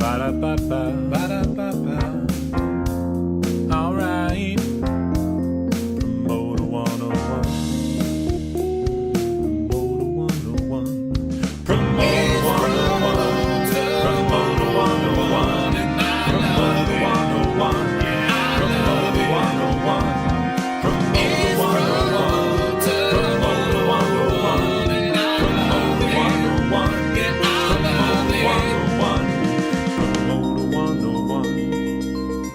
Ba-da-ba-ba, ba-da-ba-ba. All right. Promoter 101. Promoter 101. Promoter 101. Promoter 101. Promoter 101. Promoter 101. Promoter 101. Promoter 101. Promoter 101.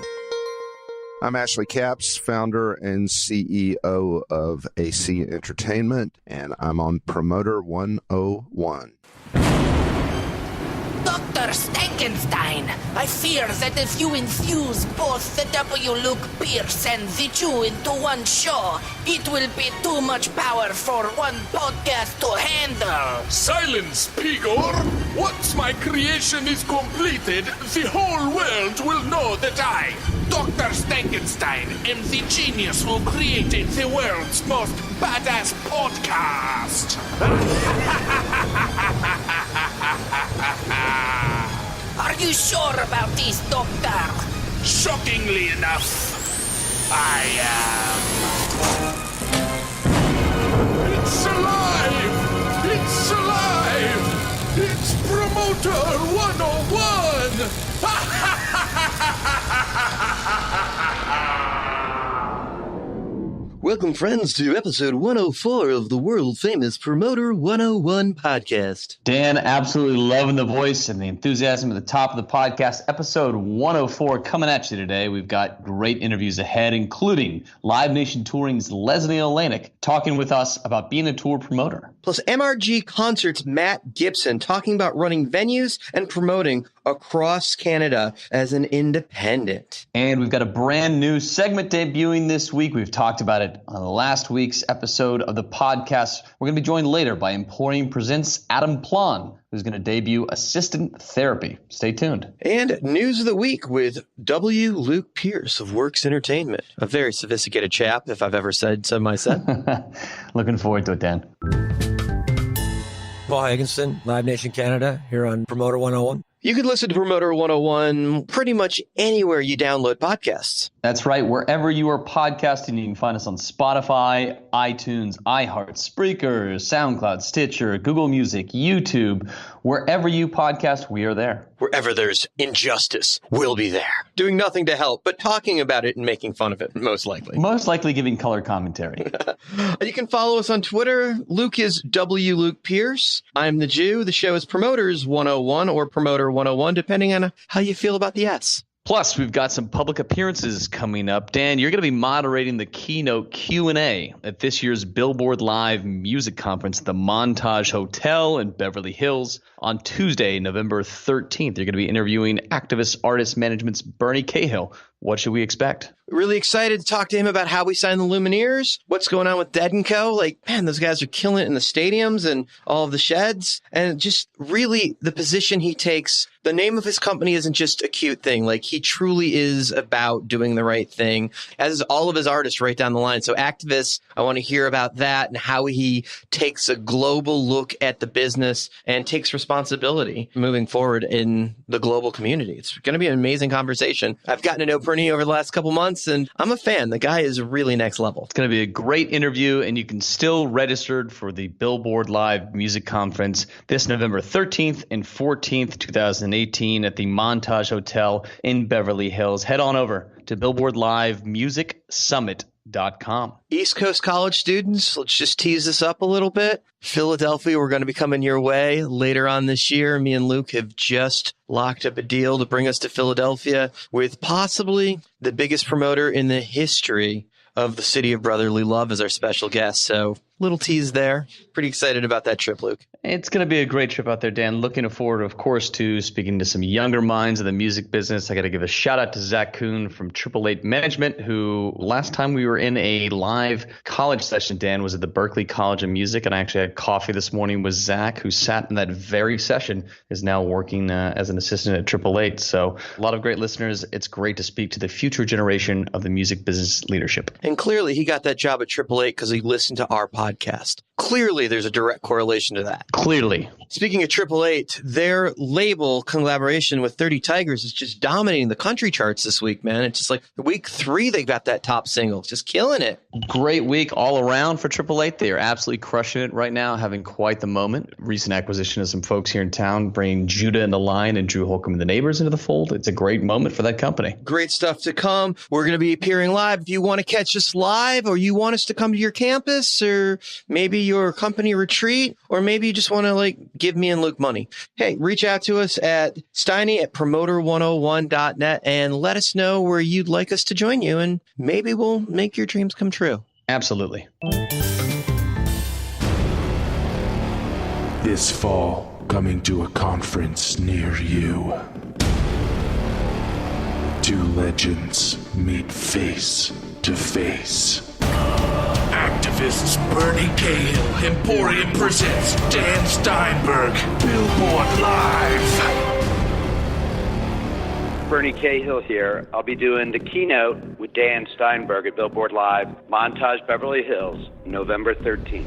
I'm Ashley Capps, founder and CEO of AC Entertainment, and I'm on Promoter 101. Dr. Stankenstein, I fear that if you infuse both the W. Luke Pierce and the Jew into one show, it will be too much power for one podcast to handle. Silence, Pigor! Once my creation is completed, the whole world will know that I, Dr. Stankenstein, am the genius who created the world's most badass podcast. Are you sure about this, Doctor? Shockingly enough, I am. It's alive! It's alive! It's Promoter 101! Welcome, friends, to episode 104 of the world-famous Promoter 101 podcast. Dan, absolutely loving the voice and the enthusiasm at the top of the podcast. Episode 104 coming at you today. We've got great interviews ahead, including Live Nation Touring's Lesley Olenik talking with us about being a tour promoter. Plus MRG Concerts Matt Gibbons talking about running venues and promoting across Canada as an independent. And we've got a brand new segment debuting this week. We've talked about it on last week's episode of the podcast. We're going to be joined later by Emporium Presents Adam Plon, who's going to debut Assistant Therapy. Stay tuned. And News of the Week with W. Luke Pierce of Works Entertainment. A very sophisticated chap, if I've ever said so myself. Looking forward to it, Dan. Paul Higginson, Live Nation Canada, here on Promoter 101. You can listen to Promoter 101 pretty much anywhere you download podcasts. That's right. Wherever you are podcasting, you can find us on Spotify, iTunes, iHeart, Spreaker, SoundCloud, Stitcher, Google Music, YouTube. Wherever you podcast, we are there. Wherever there's injustice, we'll be there. Doing nothing to help, but talking about it and making fun of it, most likely. Most likely giving color commentary. You can follow us on Twitter. Luke is W. Luke Pierce. I'm the Jew. The show is Promoters 101 or Promoter 101, depending on how you feel about the S. Plus, we've got some public appearances coming up. Dan, you're going to be moderating the keynote Q&A at this year's Billboard Live Music Conference at the Montage Hotel in Beverly Hills on Tuesday, November 13th. You're going to be interviewing Activist Artist Management's Bernie Cahill. What should we expect? Really excited to talk to him about how we signed the Lumineers, what's going on with Dead & Co. Like, man, those guys are killing it in the stadiums and all of the sheds. And just really the position he takes. The name of his company isn't just a cute thing. Like, he truly is about doing the right thing, as is all of his artists right down the line. So Activists, I want to hear about that and how he takes a global look at the business and takes responsibility moving forward in the global community. It's going to be an amazing conversation. I've gotten to know Bernie over the last couple months, and I'm a fan. The guy is really next level. It's going to be a great interview, and you can still register for the Billboard Live Music Conference this November 13th and 14th, 2018 at the Montage Hotel in Beverly Hills. Head on over to BillboardLiveMusicSummit.com. East Coast college students, let's just tease this up a little bit. Philadelphia, we're going to be coming your way later on this year. Me and Luke have just locked up a deal to bring us to Philadelphia with possibly the biggest promoter in the history of the City of Brotherly Love as our special guest. So little tease there. Pretty excited about that trip, Luke. It's going to be a great trip out there, Dan. Looking forward, of course, to speaking to some younger minds of the music business. I got to give a shout out to Zach Kuhn from 888 Management, who last time we were in a live college session, Dan, was at the Berklee College of Music. And I actually had coffee this morning with Zach, who sat in that very session, is now working as an assistant at 888. So a lot of great listeners. It's great to speak to the future generation of the music business leadership. And clearly he got that job at 888 because he listened to our podcast podcast. Clearly, there's a direct correlation to that. Clearly. Speaking of Triple Eight, their label collaboration with 30 Tigers is just dominating the country charts this week, man. It's just like week 3, they got that top single. Just killing it. Great week all around for Triple Eight. They are absolutely crushing it right now, having quite the moment. Recent acquisition of some folks here in town, bringing Judah and the Line and Drew Holcomb and the Neighbors into the fold. It's a great moment for that company. Great stuff to come. We're going to be appearing live. If you want to catch us live, or you want us to come to your campus, or maybe your company retreat, or maybe you just want to give me and Luke money, hey, reach out to us at steiny@promoter101.net and let us know where you'd like us to join you, and maybe we'll make your dreams come true. Absolutely. This fall, coming to a conference near you. 2 legends meet face to face. Activists Bernie Cahill, Emporium presents Dan Steinberg, Billboard Live. Bernie Cahill here. I'll be doing the keynote with Dan Steinberg at Billboard Live, Montage, Beverly Hills, November 13th.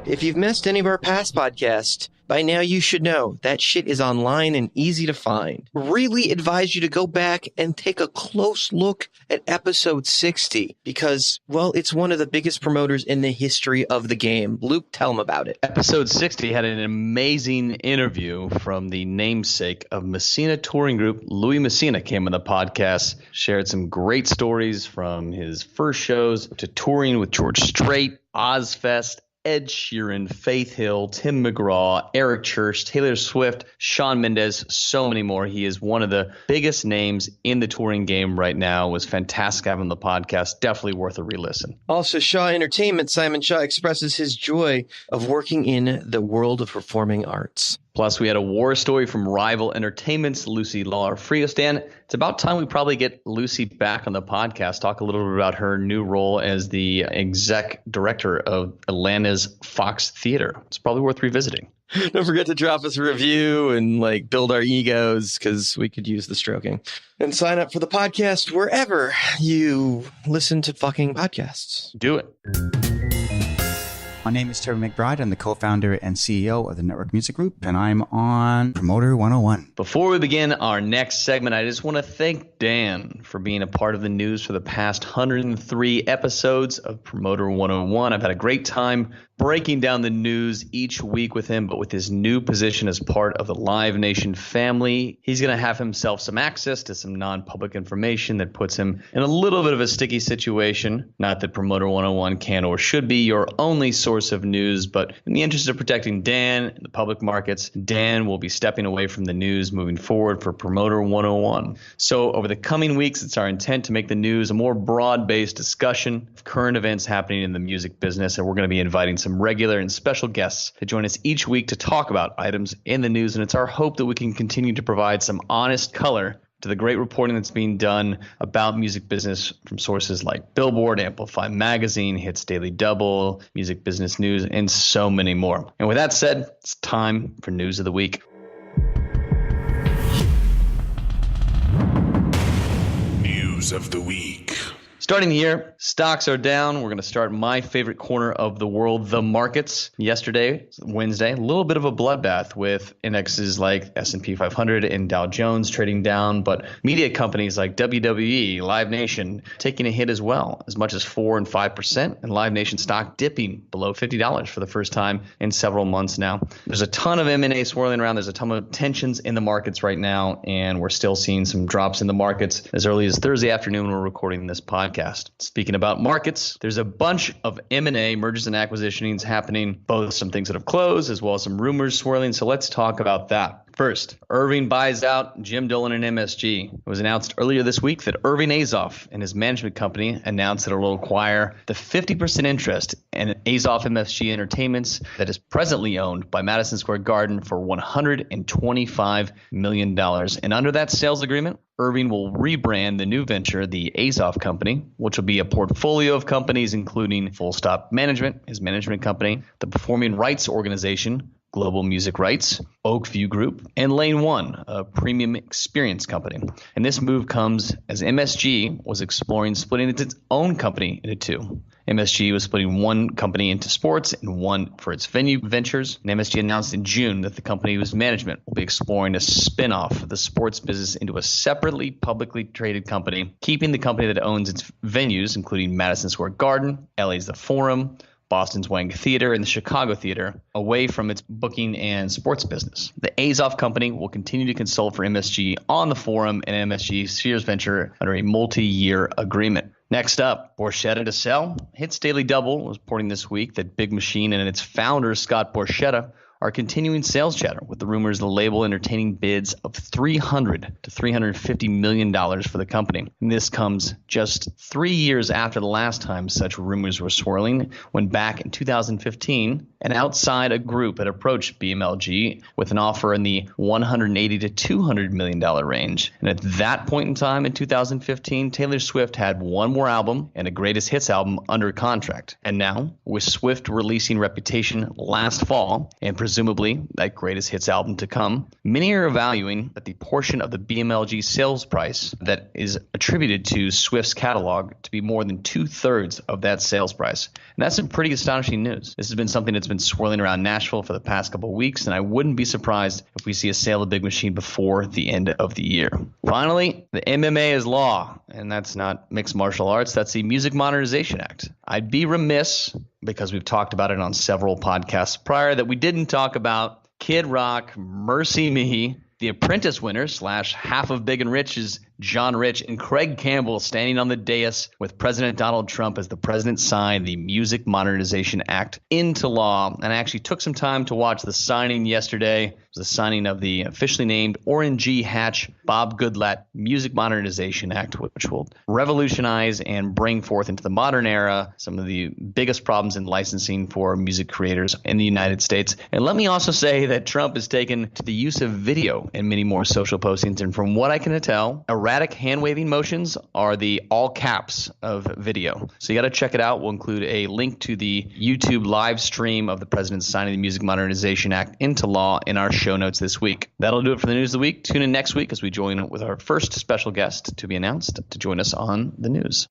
If you've missed any of our past podcasts, by now you should know that shit is online and easy to find. Really advise you to go back and take a close look at episode 60 because, well, it's one of the biggest promoters in the history of the game. Luke, tell them about it. Episode 60 had an amazing interview from the namesake of Messina touring group. Louis Messina came on the podcast, shared some great stories from his first shows to touring with George Strait, Ozfest, Ed Sheeran, Faith Hill, Tim McGraw, Eric Church, Taylor Swift, Shawn Mendes, so many more. He is one of the biggest names in the touring game right now. It was fantastic having him on the podcast. Definitely worth a re-listen. Also, Shaw Entertainment, Simon Shaw expresses his joy of working in the world of performing arts. Plus, we had a war story from Rival Entertainment's Lucy Lawler-Frios. Dan, it's about time we probably get Lucy back on the podcast, talk a little bit about her new role as the exec director of Atlanta's Fox Theater. It's probably worth revisiting. Don't forget to drop us a review and build our egos because we could use the stroking. And sign up for the podcast wherever you listen to fucking podcasts. Do it. My name is Terry McBride. I'm the co-founder and CEO of the Network Music Group, and I'm on Promoter 101. Before we begin our next segment, I just want to thank Dan for being a part of the news for the past 103 episodes of Promoter 101. I've had a great time breaking down the news each week with him, but with his new position as part of the Live Nation family, he's going to have himself some access to some non-public information that puts him in a little bit of a sticky situation. Not that Promoter 101 can or should be your only source of news, but in the interest of protecting Dan and the public markets, Dan will be stepping away from the news moving forward for Promoter 101. So over the coming weeks, it's our intent to make the news a more broad-based discussion of current events happening in the music business, and we're going to be inviting some regular and special guests to join us each week to talk about items in the news, and it's our hope that we can continue to provide some honest color to the great reporting that's being done about music business from sources like Billboard, Amplify Magazine, Hits Daily Double, Music Business News, and so many more. And with that said, it's time for News of the Week. News of the week. Starting here, stocks are down. We're going to start my favorite corner of the world, the markets. Yesterday, Wednesday, a little bit of a bloodbath with indexes like S&P 500 and Dow Jones trading down, but media companies like WWE, Live Nation taking a hit as well, as much as 4 and 5%, and Live Nation stock dipping below $50 for the first time in several months now. There's a ton of M&A swirling around. There's a ton of tensions in the markets right now, and we're still seeing some drops in the markets as early as Thursday afternoon when we're recording this podcast. Speaking about markets, there's a bunch of M&A, mergers and acquisitions happening, both some things that have closed as well as some rumors swirling. So let's talk about that. First, Irving buys out Jim Dolan and MSG. It was announced earlier this week that Irving Azoff and his management company announced that it will acquire the 50% interest in Azoff MSG Entertainments that is presently owned by Madison Square Garden for $125 million. And under that sales agreement, Irving will rebrand the new venture, the Azoff Company, which will be a portfolio of companies including Full Stop Management, his management company, the Performing Rights Organization, Global Music Rights, Oakview Group, and Lane One, a premium experience company. And this move comes as MSG was exploring splitting its own company into two. MSG was splitting one company into sports and one for its venue ventures. And MSG announced in June that the company's management will be exploring a spin-off of the sports business into a separately publicly traded company, keeping the company that owns its venues, including Madison Square Garden, LA's The Forum, Boston's Wang Theater, and the Chicago Theater, away from its booking and sports business. The Azoff company will continue to consult for MSG on the Forum and MSG Spheres venture under a multi-year agreement. Next up, Borchetta to sell. Hits Daily Double was reporting this week that Big Machine and its founder, Scott Borchetta, are continuing sales chatter, with the rumors the label entertaining bids of $300 to $350 million for the company. And this comes just 3 years after the last time such rumors were swirling, when back in 2015, an outside group had approached BMLG with an offer in the $180 to $200 million range. And at that point in time in 2015, Taylor Swift had one more album and a greatest hits album under contract. And now, with Swift releasing Reputation last fall, and presumably that greatest hits album to come, many are evaluating that the portion of the BMLG sales price that is attributed to Swift's catalog to be more than 2/3 of that sales price. And that's some pretty astonishing news. This has been something that's been swirling around Nashville for the past couple of weeks, and I wouldn't be surprised if we see a sale of Big Machine before the end of the year. Finally, the MMA is law, and that's not mixed martial arts, that's the Music Modernization Act. I'd be remiss, because we've talked about it on several podcasts prior, that we didn't talk about Kid Rock, Mercy Me, The Apprentice winner / half of Big and Rich's John Rich, and Craig Campbell standing on the dais with President Donald Trump as the president signed the Music Modernization Act into law. And I actually took some time to watch the signing yesterday. It was the signing of the officially named Orrin G. Hatch Bob Goodlatte Music Modernization Act, which will revolutionize and bring forth into the modern era some of the biggest problems in licensing for music creators in the United States. And let me also say that Trump has taken to the use of video in many more social postings. And from what I can tell, erratic hand-waving motions are the all caps of video. So you got to check it out. We'll include a link to the YouTube live stream of the president signing the Music Modernization Act into law in our show notes this week. That'll do it for the news of the week. Tune in next week as we join with our first special guest to be announced to join us on the news.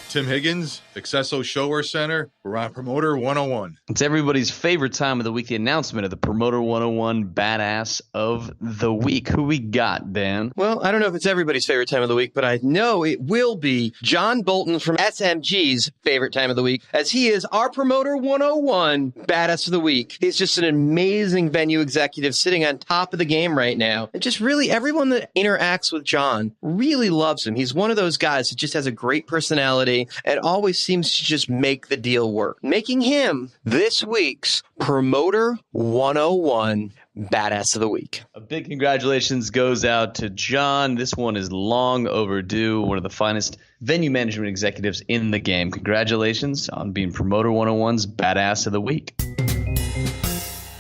Tim Higgins, Accesso Showwear Center. We're on Promoter 101. It's everybody's favorite time of the week, the announcement of the Promoter 101 Badass of the Week. Who we got, Dan? Well, I don't know if it's everybody's favorite time of the week, but I know it will be John Bolton from SMG's favorite time of the week, as he is our Promoter 101 Badass of the Week. He's just an amazing venue executive sitting on top of the game right now. And just really everyone that interacts with John really loves him. He's one of those guys that just has a great personality and always seems to just make the deal work, making him this week's Promoter 101 Badass of the Week. A big congratulations goes out to John. This one is long overdue. One of the finest venue management executives in the game. Congratulations on being Promoter 101's Badass of the Week.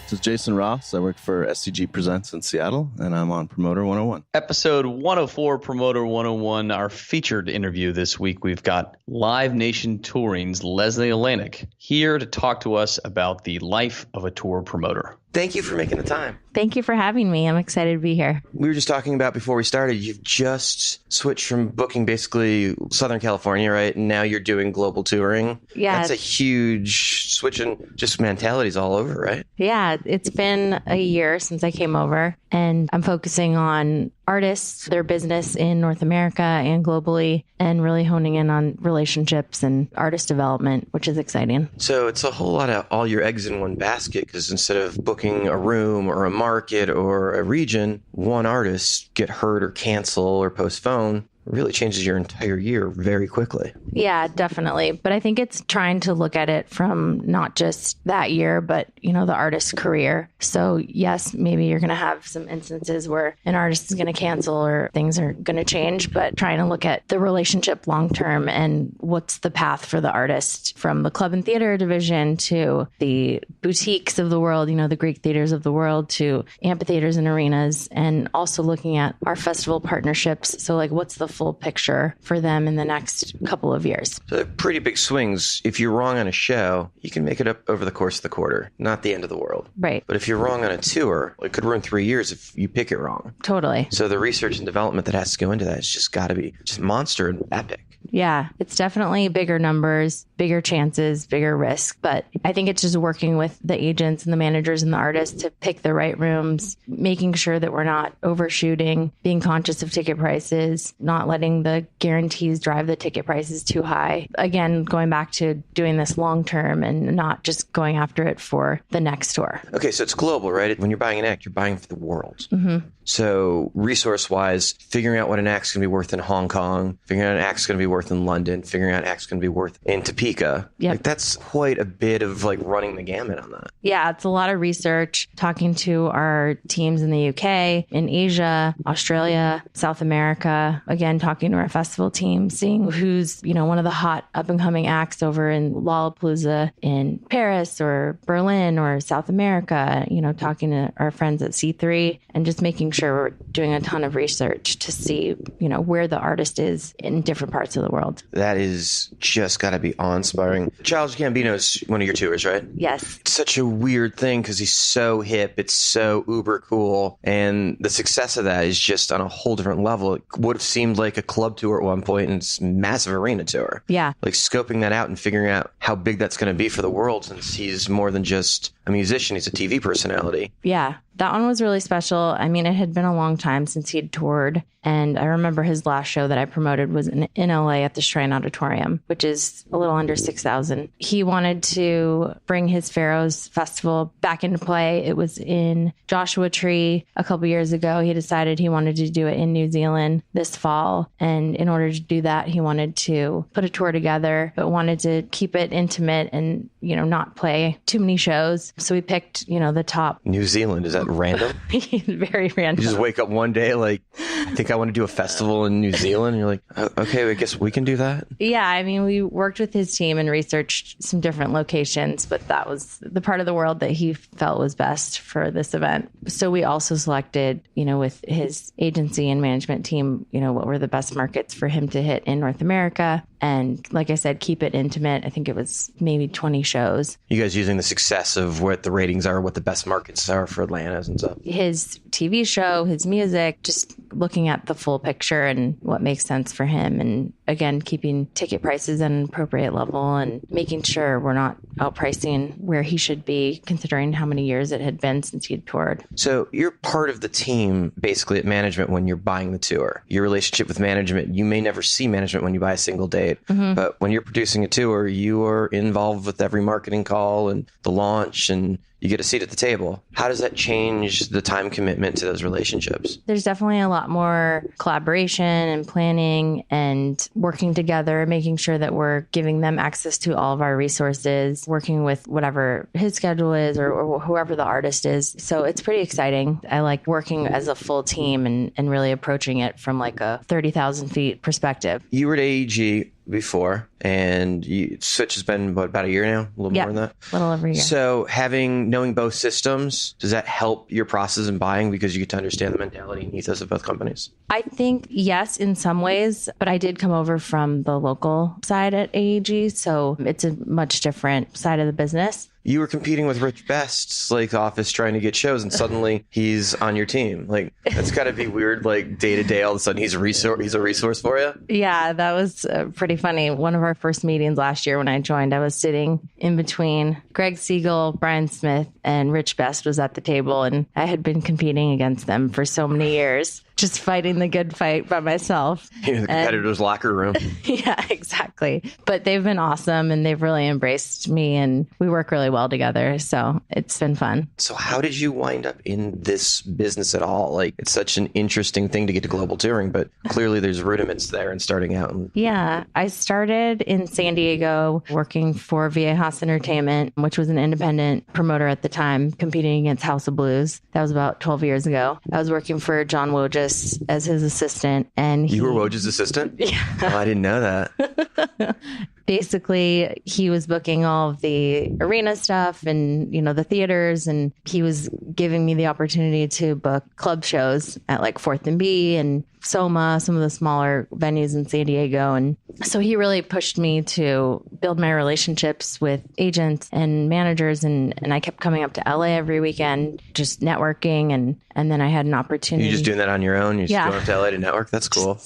This is Jason Ross. I work for SCG Presents in Seattle, and I'm on Promoter 101. Episode 104, Promoter 101, our featured interview this week. We've got Live Nation Touring's Lesley Olenik here to talk to us about the life of a tour promoter. Thank you for making the time. Thank you for having me. I'm excited to be here. We were just talking about before we started, you've just switched from booking basically Southern California, right? And now you're doing global touring. Yeah. That's a huge switch in just mentalities all over, right? Yeah, it's been a year since I came over, and I'm focusing on artists, their business in North America and globally, and really honing in on relationships and artist development, which is exciting. So it's a whole lot of all your eggs in one basket, because instead of booking a room or a market or a region, one artist get hurt or cancel or postpone really changes your entire year very quickly. Yeah, definitely. But I think it's trying to look at it from not just that year, but, you know, the artist's career. So yes, maybe you're going to have some instances where an artist is going to cancel or things are going to change, but trying to look at the relationship long term and what's the path for the artist from the club and theater division to the boutiques of the world, you know, the Greek theaters of the world, to amphitheaters and arenas, and also looking at our festival partnerships. So like, what's the full picture for them in the next couple of years. So pretty big swings. If you're wrong on a show, you can make it up over the course of the quarter. Not the end of the world. Right. But if you're wrong on a tour, it could ruin 3 years if you pick it wrong. Totally. So the research and development that has to go into that has just got to be just monster and epic. Yeah, it's definitely bigger numbers, bigger chances, bigger risk. But I think it's just working with the agents and the managers and the artists to pick the right rooms, making sure that we're not overshooting, being conscious of ticket prices, not letting the guarantees drive the ticket prices too high. Again, going back to doing this long term and not just going after it for the next tour. Okay, so it's global, right? When you're buying an act, you're buying for the world. Mm-hmm. So resource-wise, figuring out what an act's going to be worth in Hong Kong, figuring out an act's going to be worth in London, figuring out an act's going to be worth in Topeka. Yep. Like that's quite a bit of like running the gamut on that. Yeah, it's a lot of research, talking to our teams in the UK, in Asia, Australia, South America, again, talking to our festival team, seeing who's, one of the hot up-and-coming acts over in Lollapalooza in Paris or Berlin or South America, talking to our friends at C3 and just making sure we're doing a ton of research to see, where the artist is in different parts of the world. That is just got to be awe-inspiring. Childish Gambino is one of your tours, right? Yes. It's such a weird thing because he's so hip. It's so uber cool. And the success of that is just on a whole different level. It would have seemed like a club tour at one point and it's a massive arena tour. Yeah. Like scoping that out and figuring out how big that's going to be for the world since he's more than just a musician. He's a TV personality. Yeah. That one was really special. I mean, it had been a long time since he'd toured. And I remember his last show that I promoted was in LA at the Shrine Auditorium, which is a little under 6,000. He wanted to bring his Pharaohs Festival back into play. It was in Joshua Tree a couple years ago. He decided he wanted to do it in New Zealand this fall. And in order to do that, he wanted to put a tour together, but wanted to keep it intimate and, not play too many shows. So we picked, the top. New Zealand, is that random? Very random. You just wake up one day like, I think I want to do a festival in New Zealand. And you're like, oh, okay, I guess we can do that. Yeah, I mean, we worked with his team and researched some different locations, but that was the part of the world that he felt was best for this event. So we also selected, with his agency and management team, what were the best markets for him to hit in North America. And like I said, keep it intimate. I think it was maybe 20 shows. You guys using the success of what the ratings are, what the best markets are for Atlanta and stuff. His TV show, his music, just looking at the full picture and what makes sense for him. And again, keeping ticket prices at an appropriate level and making sure we're not outpricing where he should be, considering how many years it had been since he'd toured. So you're part of the team, basically, at management when you're buying the tour. Your relationship with management, you may never see management when you buy a single date. Mm-hmm. But when you're producing a tour, you are involved with every marketing call and the launch, and you get a seat at the table. How does that change the time commitment to those relationships? There's definitely a lot more collaboration and planning and working together, making sure that we're giving them access to all of our resources, working with whatever his schedule is or whoever the artist is. So it's pretty exciting. I like working as a full team and really approaching it from like a 30,000 feet perspective. You were at AEG before, and Switch has been about a year now, a little more than that. A little over a year. So knowing both systems, does that help your process in buying because you get to understand the mentality and ethos of both companies? I think yes, in some ways, but I did come over from the local side at AEG, so it's a much different side of the business. You were competing with Rich Best's office trying to get shows, and suddenly he's on your team. That's got to be weird. Day to day, all of a sudden he's a resource for you. Yeah, that was pretty funny. One of our first meetings last year when I joined, I was sitting in between Greg Siegel, Brian Smith, and Rich Best was at the table, and I had been competing against them for so many years. Just fighting the good fight by myself. The competitor's locker room. Yeah, exactly. But they've been awesome and they've really embraced me and we work really well together. So it's been fun. So how did you wind up in this business at all? It's such an interesting thing to get to global touring, but clearly there's rudiments there and starting out. Yeah, I started in San Diego working for Viejas Entertainment, which was an independent promoter at the time, competing against House of Blues. That was about 12 years ago. I was working for John Wojcik as his assistant. And you were Woj's assistant? Yeah. Oh, I didn't know that. basically he was booking all of the arena stuff and, the theaters, and he was giving me the opportunity to book club shows at like 4th and B and Soma, some of the smaller venues in San Diego. And so he really pushed me to build my relationships with agents and managers. And I kept coming up to LA every weekend, just networking. And then I had an opportunity. You're just doing that on your own? You're just going up to LA to network? That's cool.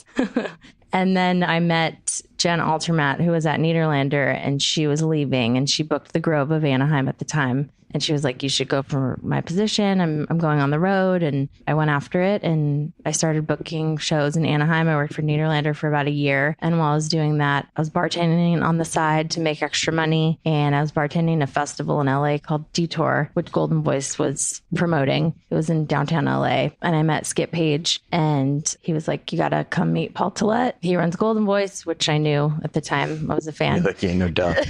And then I met Jen Altermatt, who was at Nederlander, and she was leaving, and she booked the Grove of Anaheim at the time. And she was like, you should go for my position. I'm going on the road. And I went after it, and I started booking shows in Anaheim. I worked for Nederlander for about a year. And while I was doing that, I was bartending on the side to make extra money. And I was bartending a festival in LA called Detour, which Golden Voice was promoting. It was in downtown LA. And I met Skip Page, and he was like, you got to come meet Paul Tillett. He runs Golden Voice, which I knew at the time. I was a fan. You're like, yeah, no doubt.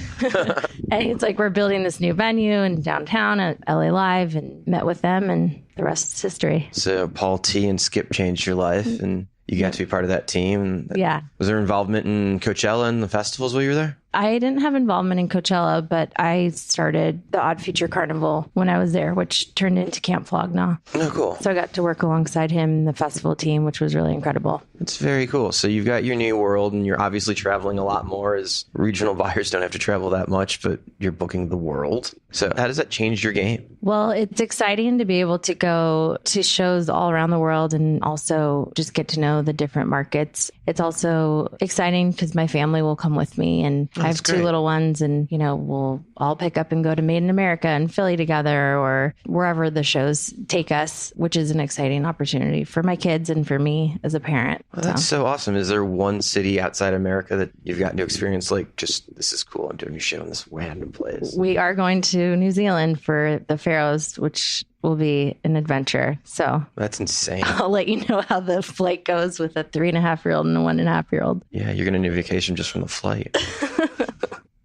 And he's like, we're building this new venue in downtown at LA Live, and met with them, and the rest is history. So Paul T and Skip changed your life, and you got to be part of that team. Yeah. Was there involvement in Coachella and the festivals while you were there? I didn't have involvement in Coachella, but I started the Odd Future Carnival when I was there, which turned into Camp Flog Gnaw. Oh, cool. So I got to work alongside him in the festival team, which was really incredible. That's very cool. So you've got your new world, and you're obviously traveling a lot more, as regional buyers don't have to travel that much, but you're booking the world. So how does that change your game? Well, it's exciting to be able to go to shows all around the world and also just get to know the different markets. It's also exciting because my family will come with me, and I have two little ones, and, we'll all pick up and go to Made in America and Philly together, or wherever the shows take us, which is an exciting opportunity for my kids and for me as a parent. Well, that's so awesome. Is there one city outside America that you've gotten to experience, like, just, this is cool, I'm doing a show in this random place? We are going to New Zealand for the Faroes, which will be an adventure. So that's insane. I'll let you know how the flight goes with a 3.5-year-old and a 1.5-year-old. Yeah, you're going to need vacation just from the flight.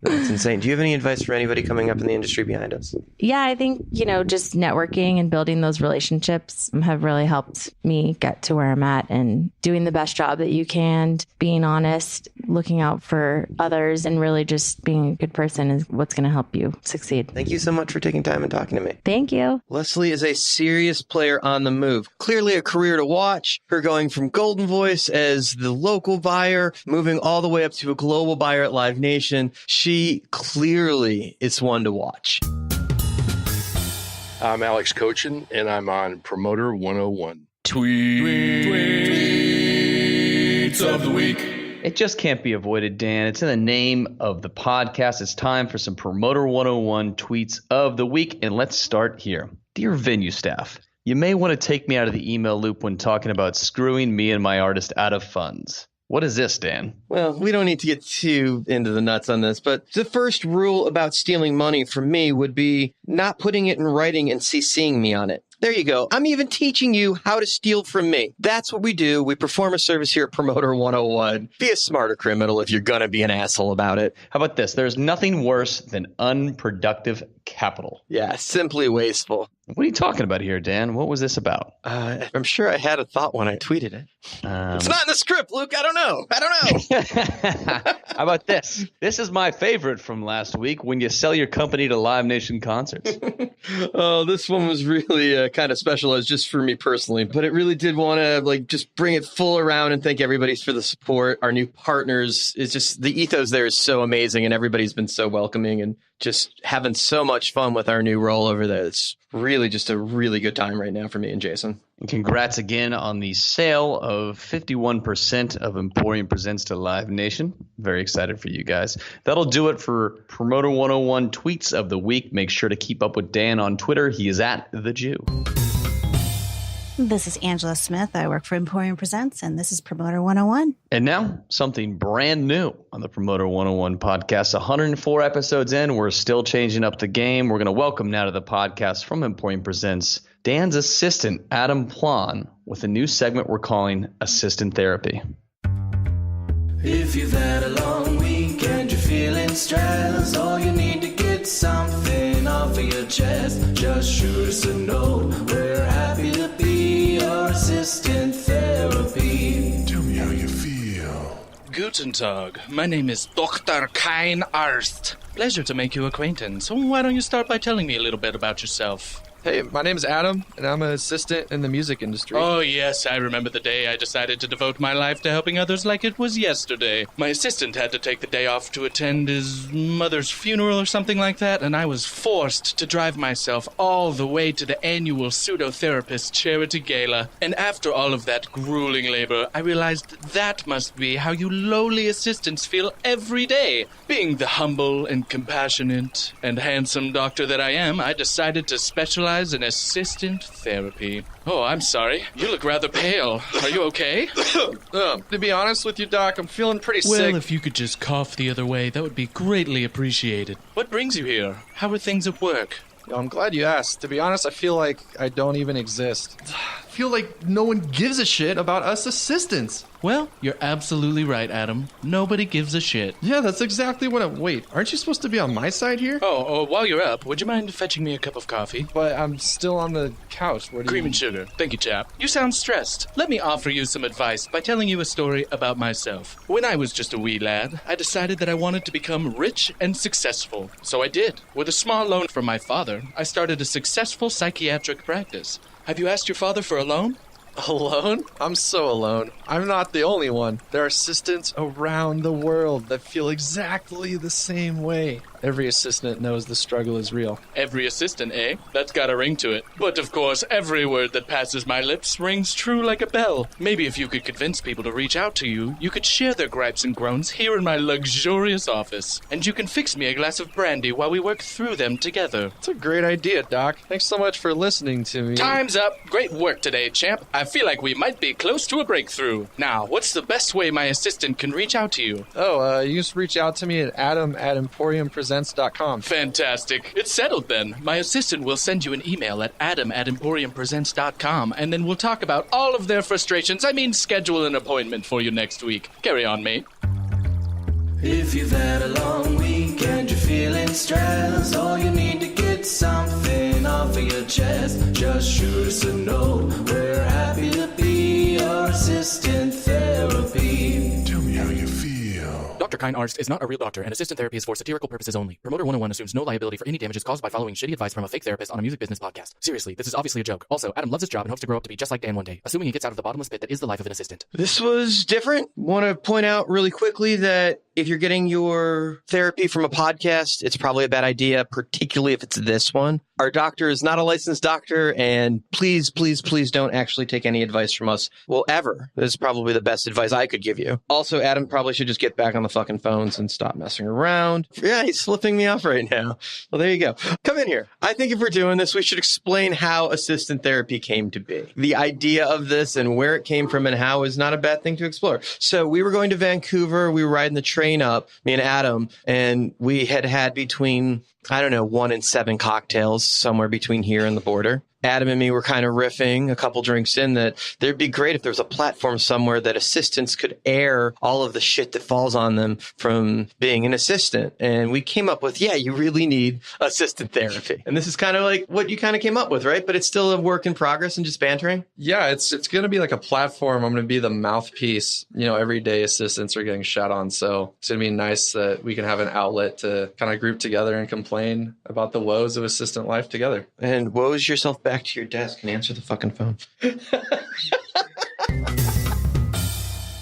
That's insane. Do you have any advice for anybody coming up in the industry behind us? Yeah, I think, just networking and building those relationships have really helped me get to where I'm at, and doing the best job that you can, being honest, looking out for others, and really just being a good person is what's going to help you succeed. Thank you so much for taking time and talking to me. Thank you. Lesley is a serious player on the move. Clearly a career to watch. Her going from Golden Voice as the local buyer, moving all the way up to a global buyer at Live Nation. She clearly is one to watch. I'm Alex Cochin, and I'm on Promoter 101. Tweets of the week. It just can't be avoided, Dan. It's in the name of the podcast. It's time for some Promoter 101 tweets of the week, and let's start here. Dear venue staff, you may want to take me out of the email loop when talking about screwing me and my artist out of funds. What is this, Dan? Well, we don't need to get too into the nuts on this, but the first rule about stealing money from me would be not putting it in writing and CCing me on it. There you go. I'm even teaching you how to steal from me. That's what we do. We perform a service here at Promoter 101. Be a smarter criminal if you're going to be an asshole about it. How about this? There's nothing worse than unproductive capital. Yeah, simply wasteful. What are you talking about here, Dan? What was this about? I'm sure I had a thought when I tweeted it. It's not in the script, Luke. I don't know. How about this? This is my favorite from last week, when you sell your company to Live Nation Concerts. Oh, this one was really kind of specialized just for me personally, but it really did want to just bring it full around and thank everybody for the support. Our new partners, is just the ethos there is so amazing, and everybody's been so welcoming and just having so much fun with our new role over there. It's really just a really good time right now for me and Jason. And congrats again on the sale of 51% of Emporium Presents to Live Nation. Very excited for you guys. That'll do it for Promoter 101 tweets of the week. Make sure to keep up with Dan on Twitter. He is at The Jew. This is Angela Smith. I work for Emporium Presents, and this is Promoter 101. And now, something brand new on the Promoter 101 podcast. 104 episodes in, we're still changing up the game. We're going to welcome now to the podcast from Emporium Presents Dan's assistant, Adam Plon, with a new segment we're calling Assistant Therapy. If you've had a long week and you're feeling stressed, or you need to get something off of your chest, just shoot us a note. We're happy to be your assistant therapy. Tell me how you feel. Gute Guten Tag. My name is Dr. Kein Arst. Pleasure to make you acquaintance. So why don't you start by telling me a little bit about yourself? Hey, my name is Adam, and I'm an assistant in the music industry. Oh, yes, I remember the day I decided to devote my life to helping others like it was yesterday. My assistant had to take the day off to attend his mother's funeral or something like that, and I was forced to drive myself all the way to the annual pseudotherapist charity gala. And after all of that grueling labor, I realized that must be how you lowly assistants feel every day. Being the humble and compassionate and handsome doctor that I am, I decided to specialize in assistant therapy. Oh, I'm sorry. You look rather pale. Are you okay? To be honest with you, Doc, I'm feeling pretty sick. Well, if you could just cough the other way, that would be greatly appreciated. What brings you here? How are things at work? I'm glad you asked. To be honest, I feel like I don't even exist. I feel like no one gives a shit about us assistants. Well, you're absolutely right, Adam. Nobody gives a shit. Yeah, that's exactly what Wait, aren't you supposed to be on my side here? Oh, while you're up, would you mind fetching me a cup of coffee? But I'm still on the couch. What do Cream and sugar. Thank you, chap. You sound stressed. Let me offer you some advice by telling you a story about myself. When I was just a wee lad, I decided that I wanted to become rich and successful. So I did. With a small loan from my father, I started a successful psychiatric practice. Have you asked your father for a loan? Alone? I'm so alone. I'm not the only one. There are assistants around the world that feel exactly the same way. Every assistant knows the struggle is real. Every assistant, eh? That's got a ring to it. But of course, every word that passes my lips rings true like a bell. Maybe if you could convince people to reach out to you, you could share their gripes and groans here in my luxurious office. And you can fix me a glass of brandy while we work through them together. It's a great idea, Doc. Thanks so much for listening to me. Time's up. Great work today, champ. I feel like we might be close to a breakthrough. Now, what's the best way my assistant can reach out to you? You just reach out to me at adam@emporiumpresents.com. Fantastic. It's settled then. My assistant will send you an email at adam@emporiumpresents.com, and then we'll talk about all of their frustrations. Schedule an appointment for you next week. Carry on, mate. If you've had a long weekend, you're feeling stressed, or you need to get something off of your chest, just shoot us a note. We're happy to be your assistant therapy. Tell me how you feel. Dr. Kein Arst is not a real doctor, and assistant therapy is for satirical purposes only. Promoter 101 assumes no liability for any damages caused by following shitty advice from a fake therapist on a music business podcast. Seriously, this is obviously a joke. Also, Adam loves his job and hopes to grow up to be just like Dan one day, assuming he gets out of the bottomless pit that is the life of an assistant. This was different. Want to point out really quickly that if you're getting your therapy from a podcast, it's probably a bad idea, particularly if it's this one. Our doctor is not a licensed doctor, and please, please, please don't actually take any advice from us. Well, ever. This is probably the best advice I could give you. Also, Adam probably should just get back on the fucking phones and stop messing around. Yeah, he's flipping me off right now. Well, there you go. Come in here. I think if we're doing this, we should explain how assistant therapy came to be. The idea of this and where it came from and how is not a bad thing to explore. So we were going to Vancouver. We were riding the train up, me and Adam, and we had between 1 and 7 cocktails somewhere between here and the border. Adam and me were kind of riffing a couple drinks in that there'd be great if there was a platform somewhere that assistants could air all of the shit that falls on them from being an assistant. And we came up with, you really need assistant therapy. And this is kind of like what you kind of came up with, right? But it's still a work in progress and just bantering. Yeah, it's going to be like a platform. I'm going to be the mouthpiece. Every day assistants are getting shot on. So it's going to be nice that we can have an outlet to kind of group together and complain about the woes of assistant life together. And woes yourself back to your desk and answer the fucking phone.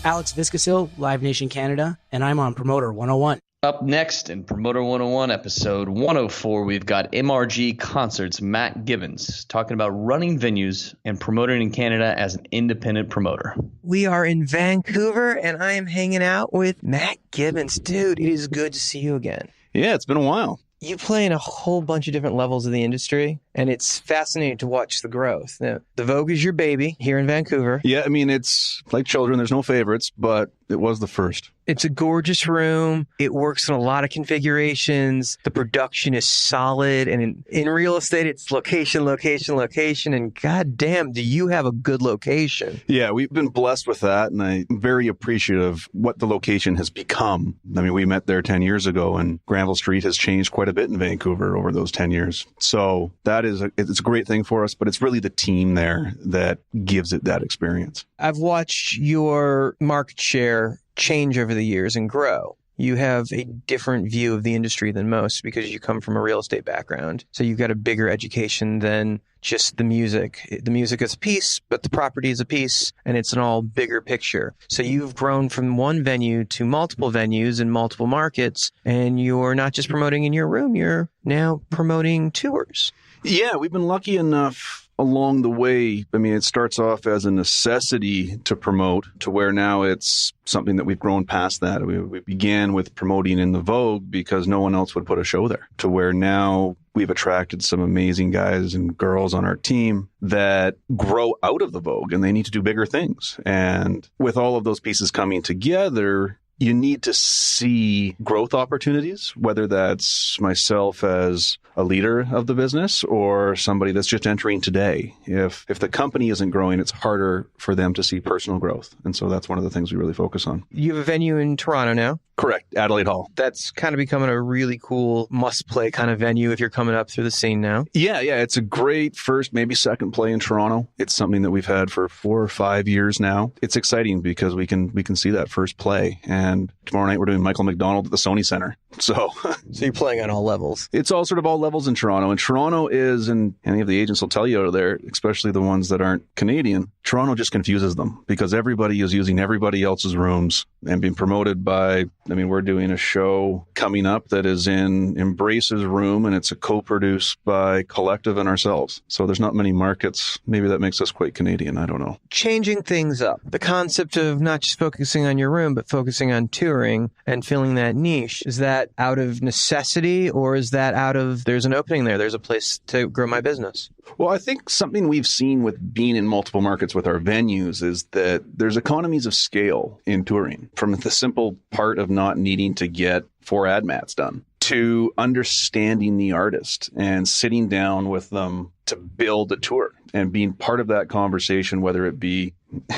Alex Viscasil, Live Nation Canada, and I'm on Promoter 101. Up next in Promoter 101, episode 104, we've got MRG Concerts Matt Gibbons talking about running venues and promoting in Canada as an independent promoter. We are in Vancouver, and I am hanging out with Matt Gibbons. Dude, it is good to see you again. Yeah, it's been a while. You play in a whole bunch of different levels of the industry, and it's fascinating to watch the growth. Now, the Vogue is your baby here in Vancouver. Yeah, it's like children. There's no favorites, but it was the first. It's a gorgeous room. It works in a lot of configurations. The production is solid. And in real estate, it's location, location, location. And goddamn, do you have a good location? Yeah, we've been blessed with that. And I'm very appreciative of what the location has become. We met there 10 years ago, and Granville Street has changed quite a bit in Vancouver over those 10 years. So that it's a great thing for us, but it's really the team there that gives it that experience. I've watched your market share change over the years and grow. You have a different view of the industry than most because you come from a real estate background. So you've got a bigger education than just the music. The music is a piece, but the property is a piece, and it's an all bigger picture. So you've grown from one venue to multiple venues in multiple markets, and you're not just promoting in your room, you're now promoting tours. Yeah, we've been lucky enough along the way. I mean, it starts off as a necessity to promote to where now it's something that we've grown past that. We began with promoting in the Vogue because no one else would put a show there, to where now we've attracted some amazing guys and girls on our team that grow out of the Vogue and they need to do bigger things. And with all of those pieces coming together, you need to see growth opportunities, whether that's myself as a leader of the business or somebody that's just entering today. If the company isn't growing, it's harder for them to see personal growth. And so that's one of the things we really focus on. You have a venue in Toronto now. Correct. Adelaide Hall. That's kind of becoming a really cool must-play kind of venue if you're coming up through the scene now. Yeah. It's a great first, maybe second play in Toronto. It's something that we've had for 4 or 5 years now. It's exciting because we can see that first play. And tomorrow night we're doing Michael McDonald at the Sony Center. So you're playing on all levels. It's all sort of all levels in Toronto. And Toronto is, and any of the agents will tell you out there, especially the ones that aren't Canadian, Toronto just confuses them because everybody is using everybody else's rooms and being promoted by, we're doing a show coming up that is in Embrace's room, and it's a co-produced by Collective and ourselves. So there's not many markets. Maybe that makes us quite Canadian. I don't know. Changing things up. The concept of not just focusing on your room, but focusing on touring and filling that niche. Is that out of necessity, or is that out of there's an opening there, there's a place to grow my business? Well, I think something we've seen with being in multiple markets with our venues is that there's economies of scale in touring, from the simple part of not needing to get 4 ad mats done to understanding the artist and sitting down with them to build a tour and being part of that conversation, whether it be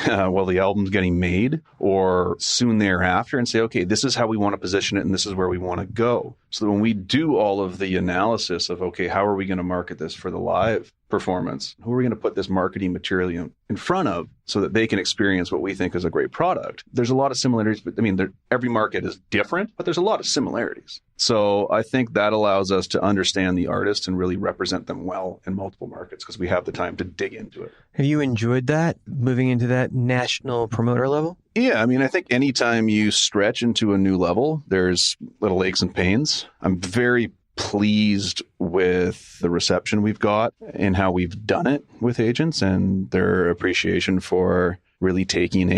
while the album's getting made or soon thereafter, and say, okay, this is how we want to position it and this is where we want to go. So that when we do all of the analysis of, okay, how are we going to market this for the live performance? Who are we going to put this marketing material in front of so that they can experience what we think is a great product? There's a lot of similarities, but every market is different, but there's a lot of similarities. So I think that allows us to understand the artist and really represent them well in multiple markets because we have the time to dig into it. Have you enjoyed that, moving into that national promoter level? Yeah, I think anytime you stretch into a new level, there's little aches and pains. I'm very pleased with the reception we've got and how we've done it with agents and their appreciation for really taking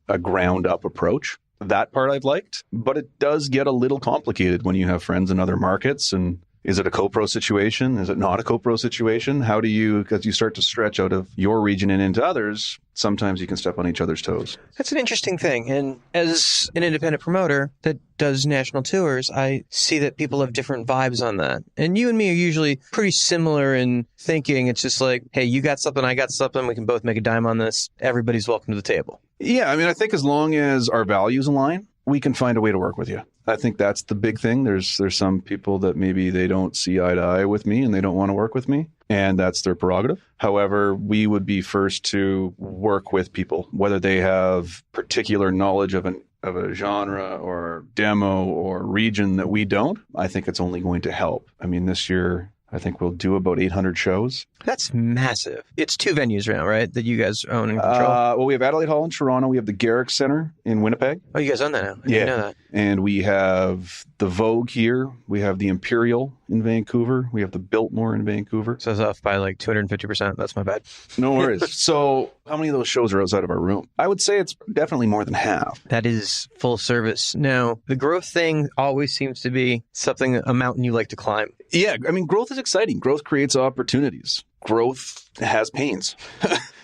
a ground up approach. That part I've liked, but it does get a little complicated when you have friends in other markets. And is it a co-pro situation? Is it not a co-pro situation? How do you, as you start to stretch out of your region and into others, sometimes you can step on each other's toes. That's an interesting thing. And as an independent promoter that does national tours, I see that people have different vibes on that. And you and me are usually pretty similar in thinking. It's just like, hey, you got something, I got something. We can both make a dime on this. Everybody's welcome to the table. Yeah, I think as long as our values align, we can find a way to work with you. I think that's the big thing. There's some people that maybe they don't see eye to eye with me and they don't want to work with me, and that's their prerogative. However, we would be first to work with people, whether they have particular knowledge of a genre or demo or region that we don't. I think it's only going to help. This year, I think we'll do about 800 shows. That's massive. It's 2 venues now, right, that you guys own and control? Well, we have Adelaide Hall in Toronto. We have the Garrick Center in Winnipeg. Oh, you guys own that now? I didn't know that. And we have the Vogue here. We have the Imperial in Vancouver. We have the Biltmore in Vancouver. So it's off by like 250%. That's my bad. No worries. So how many of those shows are outside of our room? I would say it's definitely more than half. That is full service. Now, the growth thing always seems to be a mountain you like to climb. Yeah, growth is exciting. Growth creates opportunities. Growth has pains.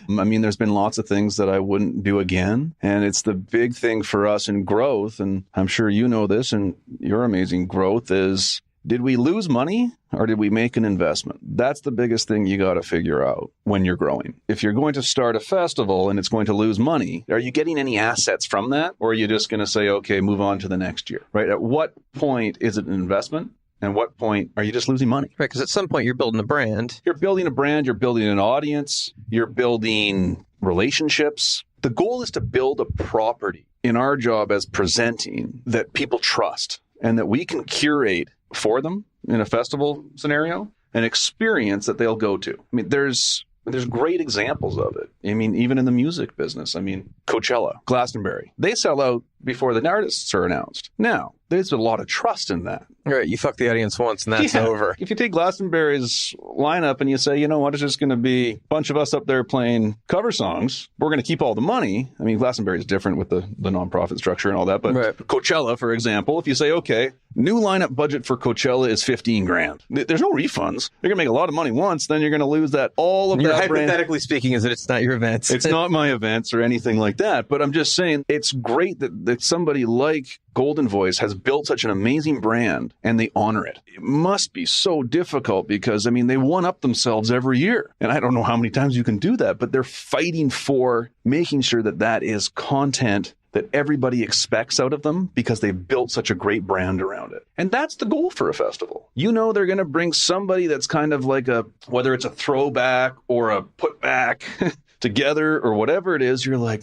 There's been lots of things that I wouldn't do again. And it's the big thing for us in growth. And I'm sure you know this, and your amazing growth is, did we lose money or did we make an investment? That's the biggest thing you got to figure out when you're growing. If you're going to start a festival and it's going to lose money, are you getting any assets from that? Or are you just going to say, okay, move on to the next year, right? At what point is it an investment? And what point are you just losing money? Right, because at some point you're building a brand. You're building a brand, you're building an audience, you're building relationships. The goal is to build a property in our job as presenting that people trust and that we can curate for them in a festival scenario an experience that they'll go to. I mean, there's great examples of it. I mean, even in the music business. I mean, Coachella, Glastonbury, they sell out before the artists are announced. Now, there's a lot of trust in that. Right, you fuck the audience once and that's over. If you take Glastonbury's lineup and you say, you know what, it's just going to be a bunch of us up there playing cover songs, we're going to keep all the money. I mean, Glastonbury is different with the nonprofit structure and all that, but Coachella, for example, if you say, okay, new lineup budget for Coachella is $15,000. There's no refunds. You're going to make a lot of money once, then you're going to lose all of that. Hypothetically speaking, is that it's not your events. It's not my events or anything like that, but I'm just saying it's great that somebody like Golden Voice has built such an amazing brand and they honor it. It must be so difficult because, I mean, they one-up themselves every year. And I don't know how many times you can do that, but they're fighting for making sure that that is content that everybody expects out of them because they've built such a great brand around it. And that's the goal for a festival. You know, they're going to bring somebody that's kind of like whether it's a throwback or a putback together or whatever it is, you're like,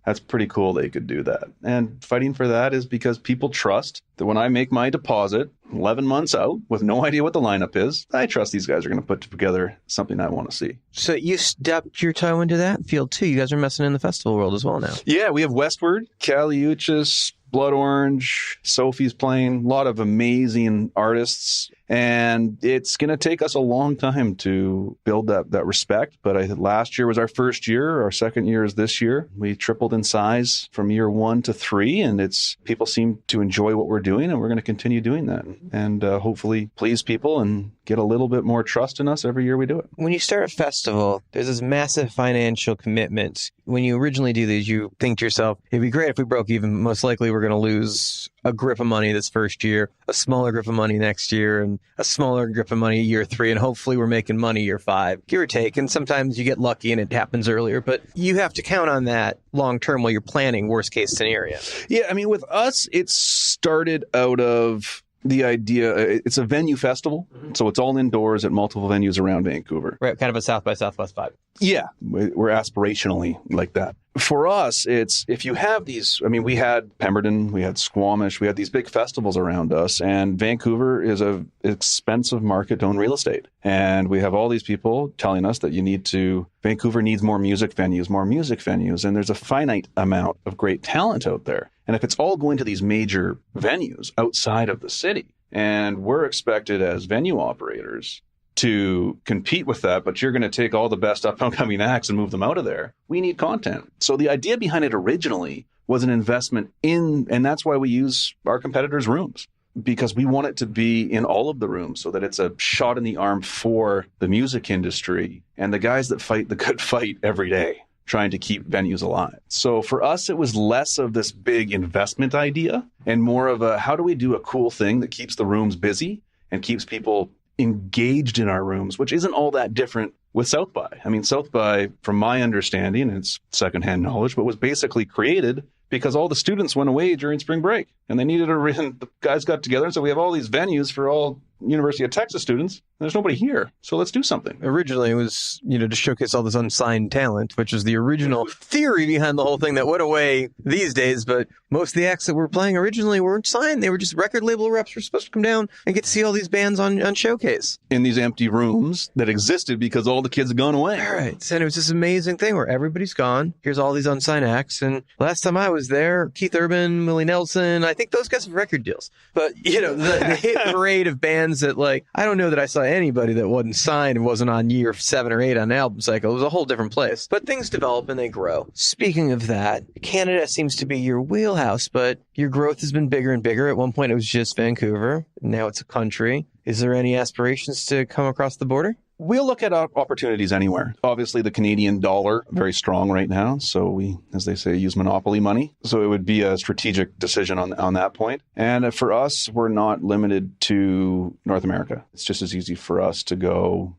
that's pretty cool they could do that. And fighting for that is because people trust that when I make my deposit 11 months out with no idea what the lineup is, I trust these guys are going to put together something I want to see. So you stepped your toe into that field too. You guys are messing in the festival world as well now. Yeah, we have Westward, Caliuchis, Blood Orange, Sophie's playing, a lot of amazing artists. And it's going to take us a long time to build that respect. But last year was our first year. Our second year is this year. We tripled in size from year 1 to 3. And people seem to enjoy what we're doing. And we're going to continue doing that. And hopefully please people and get a little bit more trust in us every year we do it. When you start a festival, there's this massive financial commitment. When you originally do these, you think to yourself, it'd be great if we broke even. Most likely we're going to lose a grip of money this first year, a smaller grip of money next year, and a smaller grip of money year 3, and hopefully we're making money year 5, give or take. And sometimes you get lucky and it happens earlier, but you have to count on that long term while you're planning worst case scenario. Yeah, I mean, with us, it started out of the idea, it's a venue festival, so it's all indoors at multiple venues around Vancouver. Right, kind of a South by Southwest vibe. Yeah, we're aspirationally like that. For us, it's if you have these, I mean, we had Pemberton, we had Squamish, we had these big festivals around us, and Vancouver is an expensive market to own real estate. And we have all these people telling us that Vancouver needs more music venues, and there's a finite amount of great talent out there. And if it's all going to these major venues outside of the city, and we're expected as venue operators to compete with that, but you're going to take all the best up-and-coming acts and move them out of there. We need content. So the idea behind it originally was an investment and that's why we use our competitors' rooms, because we want it to be in all of the rooms so that it's a shot in the arm for the music industry and the guys that fight the good fight every day, trying to keep venues alive. So for us, it was less of this big investment idea and more of how do we do a cool thing that keeps the rooms busy and keeps people engaged in our rooms, which isn't all that different with South by. I mean, South by, from my understanding, and it's secondhand knowledge, but was basically created because all the students went away during spring break and they needed the guys got together and so we have all these venues for all University of Texas students and there's nobody here, so let's do something. Originally it was to showcase all this unsigned talent, which was the original theory behind the whole thing that went away these days. But most of the acts that were playing originally weren't signed. They were just record label reps were supposed to come down and get to see all these bands on showcase in these empty rooms that existed because all the kids had gone away. All right, and it was this amazing thing where everybody's gone, here's all these unsigned acts. And last time I was there, Keith Urban, Willie Nelson, I think those guys have record deals, but the hit parade of bands that, like, I don't know that I saw anybody that wasn't signed and wasn't on year 7 or 8 on the album cycle. It was a whole different place. But things develop and they grow. Speaking of that, Canada seems to be your wheelhouse, but your growth has been bigger and bigger. At one point, it was just Vancouver. Now it's a country. Is there any aspirations to come across the border? We'll look at opportunities anywhere. Obviously, the Canadian dollar, very strong right now. So we, as they say, use monopoly money. So it would be a strategic decision on that point. And for us, we're not limited to North America. It's just as easy for us to go,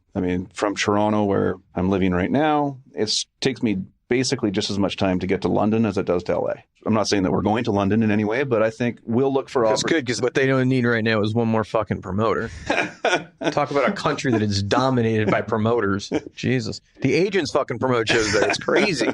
from Toronto, where I'm living right now, it takes me basically just as much time to get to London as it does to LA. I'm not saying that we're going to London in any way, but I think we'll look for That's good, because what they don't need right now is one more fucking promoter. Talk about a country that is dominated by promoters. Jesus. The agents fucking promote shows there. It's crazy.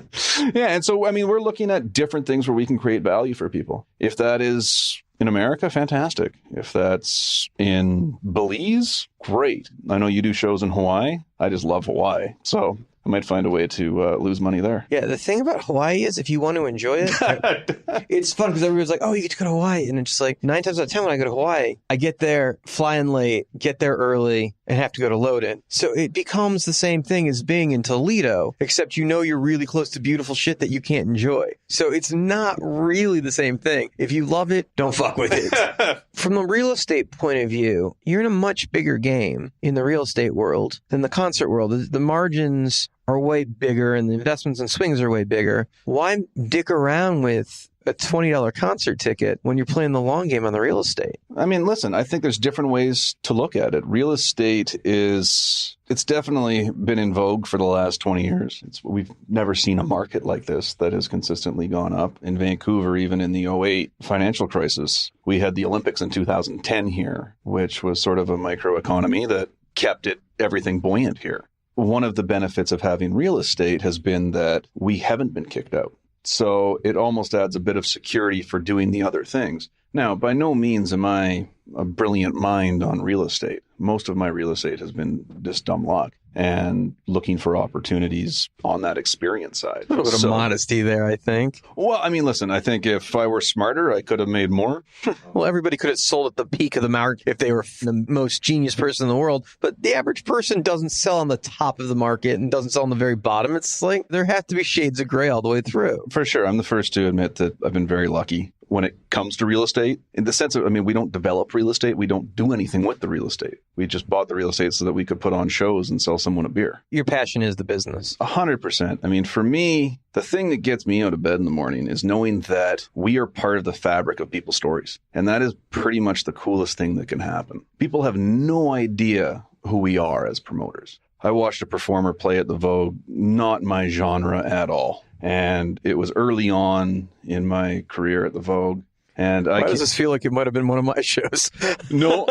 Yeah, and so, I mean, we're looking at different things where we can create value for people. If that is in America, fantastic. If that's in Belize, great. I know you do shows in Hawaii. I just love Hawaii. So I might find a way to lose money there. Yeah, the thing about Hawaii is if you want to enjoy it, it's fun because everyone's like, oh, you get to go to Hawaii. And it's just like 9 times out of 10 when I go to Hawaii, I get there flying late, get there early, and have to go to load-in. So it becomes the same thing as being in Toledo, except you know you're really close to beautiful shit that you can't enjoy. So it's not really the same thing. If you love it, don't fuck with it. From the real estate point of view, you're in a much bigger game in the real estate world than the concert world. The margins are way bigger and the investments and swings are way bigger. Why dick around with a $20 concert ticket when you're playing the long game on the real estate? I mean, listen, I think there's different ways to look at it. Real estate it's definitely been in vogue for the last 20 years. We've never seen a market like this that has consistently gone up. In Vancouver, even in the 2008 financial crisis, we had the Olympics in 2010 here, which was sort of a microeconomy that kept everything buoyant here. One of the benefits of having real estate has been that we haven't been kicked out. So it almost adds a bit of security for doing the other things. Now, by no means am I a brilliant mind on real estate. Most of my real estate has been just dumb luck and looking for opportunities on that experience side. A little bit of modesty there, I think. Well, I mean, listen, I think if I were smarter, I could have made more. Well, everybody could have sold at the peak of the market if they were the most genius person in the world. But the average person doesn't sell on the top of the market and doesn't sell on the very bottom. It's like there have to be shades of gray all the way through. For sure. I'm the first to admit that I've been very lucky when it comes to real estate, in the sense of, I mean, we don't develop real estate. We don't do anything with the real estate. We just bought the real estate so that we could put on shows and sell someone a beer. Your passion is the business. 100%. I mean, for me, the thing that gets me out of bed in the morning is knowing that we are part of the fabric of people's stories. And that is pretty much the coolest thing that can happen. People have no idea who we are as promoters. I watched a performer play at the Vogue, not my genre at all. And it was early on in my career at the Vogue. And Why does this feel like it might have been one of my shows? No,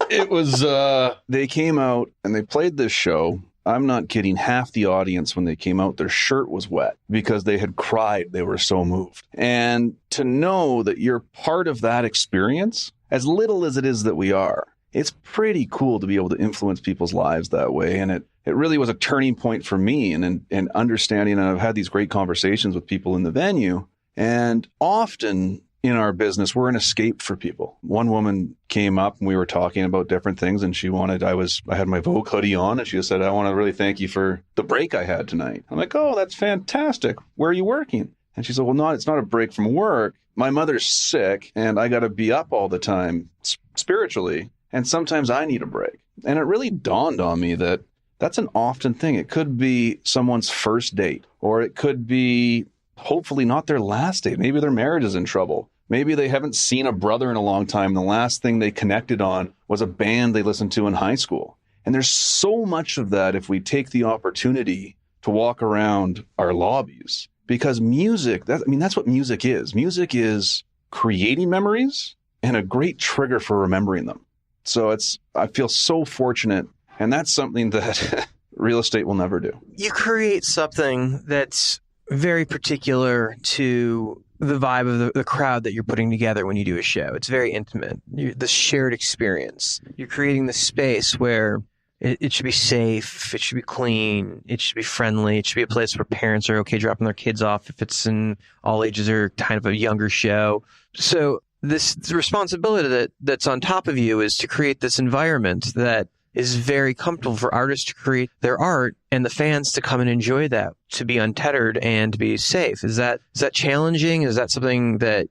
it was, they came out and they played this show. I'm not kidding. Half the audience, when they came out, their shirt was wet because they had cried. They were so moved. And to know that you're part of that experience, as little as it is that we are, it's pretty cool to be able to influence people's lives that way. And it really was a turning point for me and understanding. And I've had these great conversations with people in the venue. And often in our business, we're an escape for people. One woman came up and we were talking about different things, and I had my Vogue hoodie on, and she just said, I want to really thank you for the break I had tonight. I'm like, oh, that's fantastic. Where are you working? And she said, well, it's not a break from work. My mother's sick and I got to be up all the time spiritually. And sometimes I need a break. And it really dawned on me that that's an often thing. It could be someone's first date, or it could be hopefully not their last date. Maybe their marriage is in trouble. Maybe they haven't seen a brother in a long time. The last thing they connected on was a band they listened to in high school. And there's so much of that if we take the opportunity to walk around our lobbies. Because music, that's what music is. Music is creating memories and a great trigger for remembering them. So I feel so fortunate, and that's something that real estate will never do. You create something that's very particular to the vibe of the crowd that you're putting together when you do a show. It's very intimate. The shared experience. You're creating the space where it should be safe, it should be clean, it should be friendly, it should be a place where parents are okay dropping their kids off if it's in all ages or kind of a younger show. So this responsibility that's on top of you is to create this environment that is very comfortable for artists to create their art and the fans to come and enjoy that, to be untethered and to be safe. Is that challenging? Is that something that,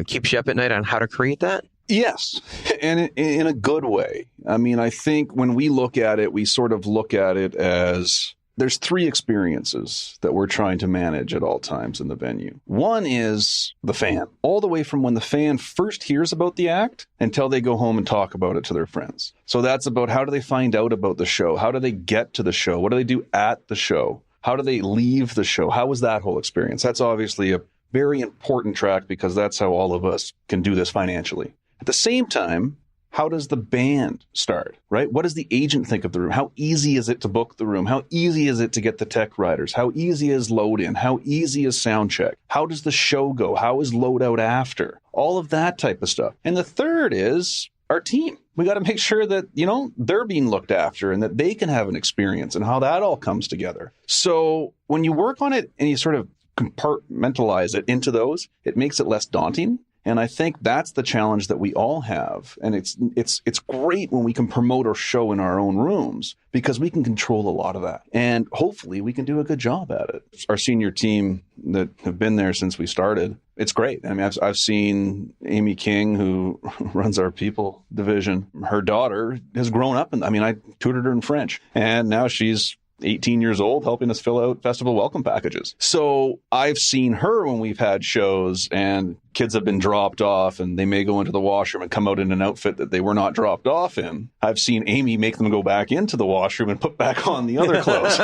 keeps you up at night on how to create that? Yes, and in a good way. I mean, I think when we look at it, we sort of look at it as there's 3 experiences that we're trying to manage at all times in the venue. One is the fan, all the way from when the fan first hears about the act until they go home and talk about it to their friends. So that's about how do they find out about the show? How do they get to the show? What do they do at the show? How do they leave the show? How was that whole experience? That's obviously a very important track because that's how all of us can do this financially. At the same time, how does the band start, right? What does the agent think of the room? How easy is it to book the room? How easy is it to get the tech riders? How easy is load in? How easy is sound check? How does the show go? How is load out after? All of that type of stuff. And the third is our team. We got to make sure that, they're being looked after and that they can have an experience and how that all comes together. So when you work on it and you sort of compartmentalize it into those, it makes it less daunting. And I think that's the challenge that we all have. And it's great when we can promote our show in our own rooms because we can control a lot of that. And hopefully we can do a good job at it. Our senior team that have been there since we started, it's great. I mean, I've seen Amy King, who runs our people division. Her daughter has grown up. I tutored her in French. And now she's 18 years old, helping us fill out festival welcome packages. So I've seen her when we've had shows and kids have been dropped off and they may go into the washroom and come out in an outfit that they were not dropped off in. I've seen Amy make them go back into the washroom and put back on the other clothes.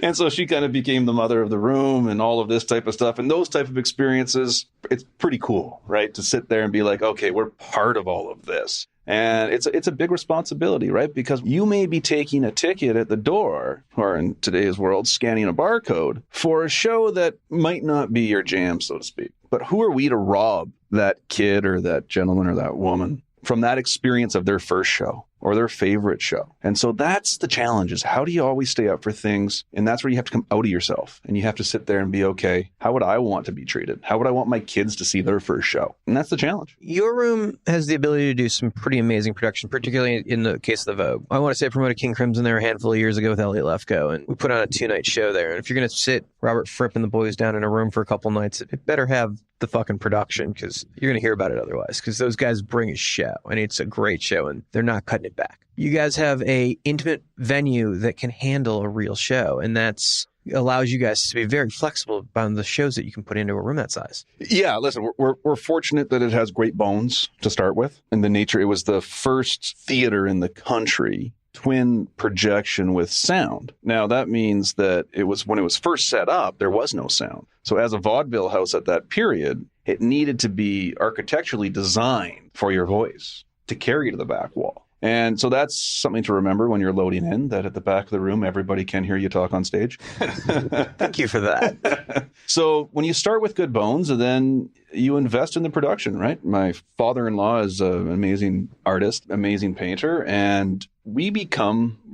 And so she kind of became the mother of the room and all of this type of stuff. And those type of experiences, it's pretty cool, right? To sit there and be like, okay, we're part of all of this. And it's a big responsibility, right? Because you may be taking a ticket at the door, or in today's world, scanning a barcode for a show that might not be your jam, so to speak. But who are we to rob that kid or that gentleman or that woman from that experience of their first show or their favorite show? And so that's the challenge, is how do you always stay up for things? And that's where you have to come out of yourself and you have to sit there and be, okay, how would I want to be treated? How would I want my kids to see their first show? And that's the challenge. Your room has the ability to do some pretty amazing production, particularly in the case of the Vogue. I want to say I promoted King Crimson there a handful of years ago with Elliot Lefko, and we put on a 2-night show there. And if you're going to sit Robert Fripp and the boys down in a room for a couple nights, it better have the fucking production, because you're going to hear about it otherwise, because those guys bring a show, and it's a great show, and they're not cutting it back. You guys have a intimate venue that can handle a real show, and that's allows you guys to be very flexible about the shows that you can put into a room that size. Yeah, listen, we're fortunate that it has great bones to start with. In the nature, it was the first theater in the country twin projection with sound. Now, that means that it was when it was first set up, there was no sound. So as a vaudeville house at that period, it needed to be architecturally designed for your voice to carry you to the back wall. And so that's something to remember when you're loading in, that at the back of the room, everybody can hear you talk on stage. Thank you for that. So when you start with good bones, then you invest in the production, right? My father-in-law is an amazing artist, amazing painter, and we're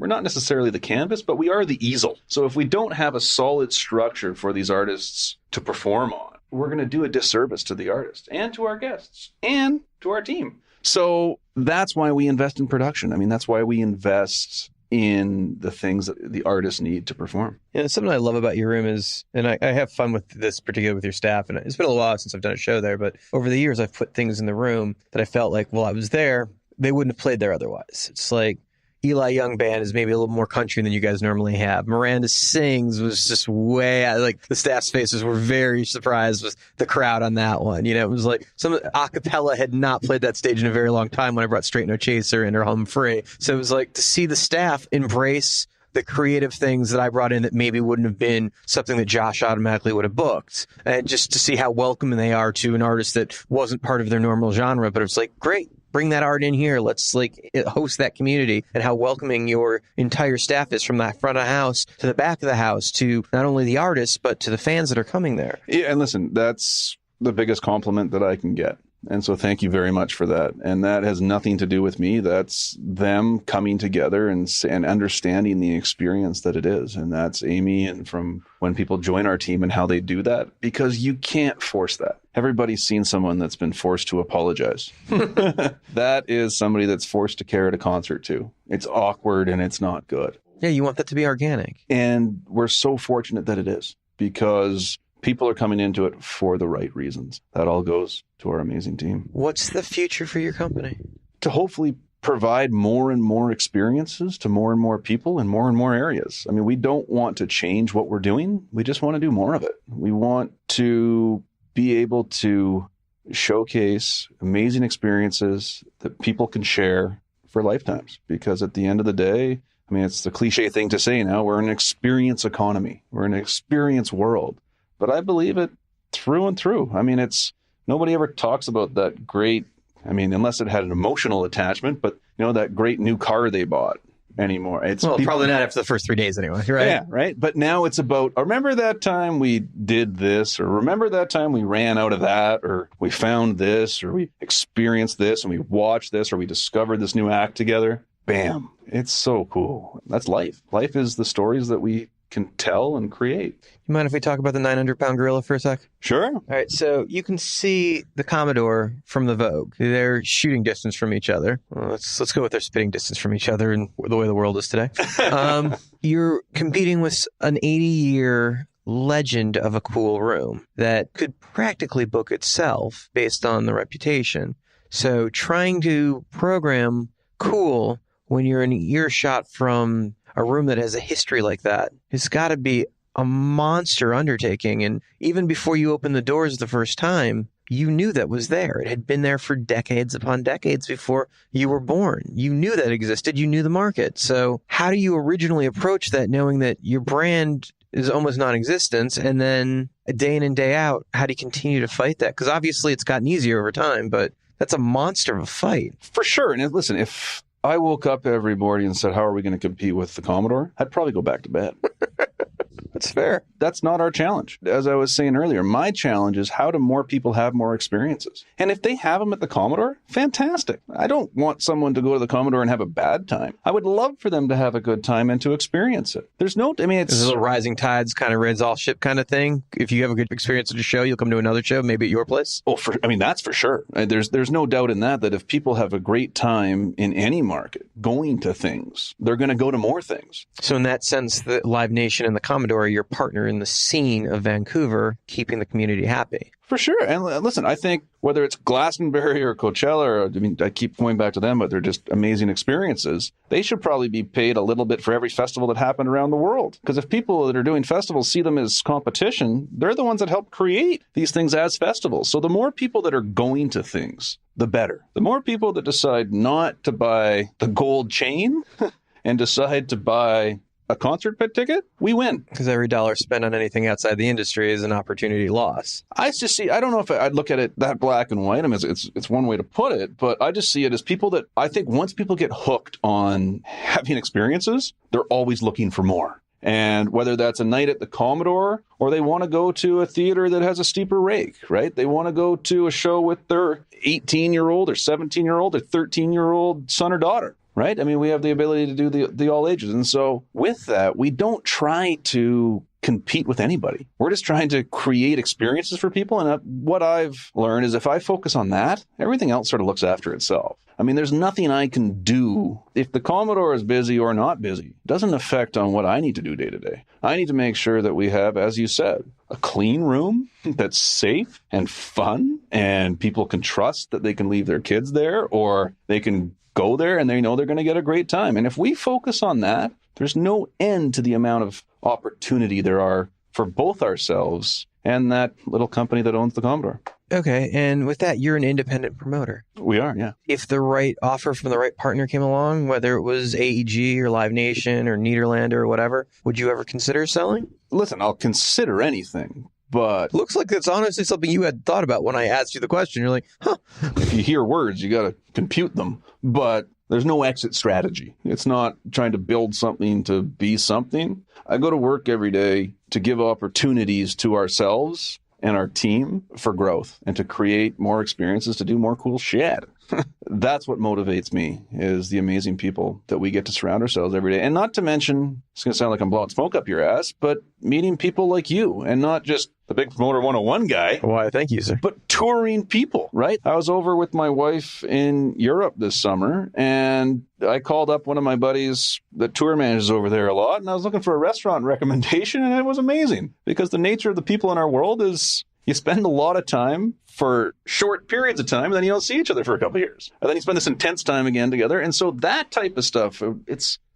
not necessarily the canvas, but we are the easel. So if we don't have a solid structure for these artists to perform on, we're going to do a disservice to the artist and to our guests and to our team. So that's why we invest in production. I mean, that's why we invest in the things that the artists need to perform. Yeah, something I love about your room is, and I have fun with this, particularly with your staff, and it's been a while since I've done a show there, but over the years I've put things in the room that I felt like, well, I was there, they wouldn't have played there otherwise. It's like Eli Young Band is maybe a little more country than you guys normally have. Miranda Sings was just way out, like the staff's faces were very surprised with the crowd on that one. It was like some acapella had not played that stage in a very long time when I brought Straight No Chaser and Her Home Free. So it was like to see the staff embrace the creative things that I brought in that maybe wouldn't have been something that Josh automatically would have booked. And just to see how welcoming they are to an artist that wasn't part of their normal genre, but it's like, great. Bring that art in here. Let's host that community, and how welcoming your entire staff is from that front of the house to the back of the house to not only the artists, but to the fans that are coming there. Yeah, and listen, that's the biggest compliment that I can get. And so thank you very much for that. And that has nothing to do with me. That's them coming together and understanding the experience that it is. And that's Amy, and from when people join our team and how they do that, because you can't force that. Everybody's seen someone that's been forced to apologize. That is somebody that's forced to carry at a concert too. It's awkward and it's not good. Yeah, you want that to be organic. And we're so fortunate that it is, because people are coming into it for the right reasons. That all goes to our amazing team. What's the future for your company? To hopefully provide more and more experiences to more and more people in more and more areas. I mean, we don't want to change what we're doing. We just want to do more of it. We want to be able to showcase amazing experiences that people can share for lifetimes. Because at the end of the day, I mean, it's the cliche thing to say now. We're an experience economy. We're an experience world. But I believe it through and through. I mean, nobody ever talks about that great, I mean, unless it had an emotional attachment, but, that great new car they bought anymore. Probably not after the first 3 days anyway, right? Yeah, right. But now it's about, remember that time we did this, or remember that time we ran out of that, or we found this, or we experienced this, and we watched this, or we discovered this new act together. Bam. It's so cool. That's life. Life is the stories that we can tell and create. You mind if we talk about the 900-pound gorilla for a sec? Sure. All right, so you can see the Commodore from the Vogue. They're shooting distance from each other. Well, let's go with their spitting distance from each other and the way the world is today. You're competing with an 80-year legend of a cool room that could practically book itself based on the reputation. So trying to program cool when you're an earshot from a room that has a history like that has got to be a monster undertaking. And even before you opened the doors the first time, you knew that was there. It had been there for decades upon decades before you were born. You knew that existed. You knew the market. So how do you originally approach that, knowing that your brand is almost non-existent, and then day in and day out, how do you continue to fight that? Because obviously it's gotten easier over time, but that's a monster of a fight. For sure. And listen, if I woke up every morning and said, how are we going to compete with the Commodore? I'd probably go back to bed. That's fair. That's not our challenge. As I was saying earlier, my challenge is how do more people have more experiences? And if they have them at the Commodore, fantastic. I don't want someone to go to the Commodore and have a bad time. I would love for them to have a good time and to experience it. There's no, I mean, it's... This is a rising tides kind of raise all ship kind of thing. If you have a good experience at a show, you'll come to another show, maybe at your place. Oh, that's for sure. There's no doubt in that if people have a great time in any market going to things, they're going to go to more things. So in that sense, the Live Nation and the Commodore are your partner in the scene of Vancouver, keeping the community happy. For sure. And listen, I think whether it's Glastonbury or Coachella, I keep going back to them, but they're just amazing experiences. They should probably be paid a little bit for every festival that happened around the world. Because if people that are doing festivals see them as competition, they're the ones that help create these things as festivals. So the more people that are going to things, the better. The more people that decide not to buy the gold chain and decide to buy a concert pit ticket, we win. Because every dollar spent on anything outside the industry is an opportunity loss. I don't know if I'd look at it that black and white. I mean, it's one way to put it, but I just see it as people that I think once people get hooked on having experiences, they're always looking for more. And whether that's a night at the Commodore or they want to go to a theater that has a steeper rake, right? They want to go to a show with their 18-year-old or 17-year-old or 13-year-old son or daughter. Right? I mean, we have the ability to do the all ages. And so with that, we don't try to compete with anybody. We're just trying to create experiences for people. And what I've learned is if I focus on that, everything else sort of looks after itself. I mean, there's nothing I can do. If the Commodore is busy or not busy, it doesn't affect on what I need to do day to day. I need to make sure that we have, as you said, a clean room that's safe and fun and people can trust that they can leave their kids there or they can go there and they know they're going to get a great time. And if we focus on that, there's no end to the amount of opportunity there are for both ourselves and that little company that owns the Commodore. Okay. And with that, you're an independent promoter. We are, yeah. If the right offer from the right partner came along, whether it was AEG or Live Nation or Nederlander or whatever, would you ever consider selling? Listen, I'll consider anything. But looks like it's honestly something you had thought about when I asked you the question. You're like, huh. If you hear words, you got to compute them. But there's no exit strategy. It's not trying to build something to be something. I go to work every day to give opportunities to ourselves and our team for growth and to create more experiences, to do more cool shit. That's what motivates me, is the amazing people that we get to surround ourselves every day. And not to mention, it's going to sound like I'm blowing smoke up your ass, but meeting people like you and not just the big Promoter 101 guy. Why, thank you, sir. But touring people, right? I was over with my wife in Europe this summer, and I called up one of my buddies that tour manages over there a lot, and I was looking for a restaurant recommendation, and it was amazing because the nature of the people in our world is you spend a lot of time for short periods of time, and then you don't see each other for a couple of years. And then you spend this intense time again together. And so that type of stuff,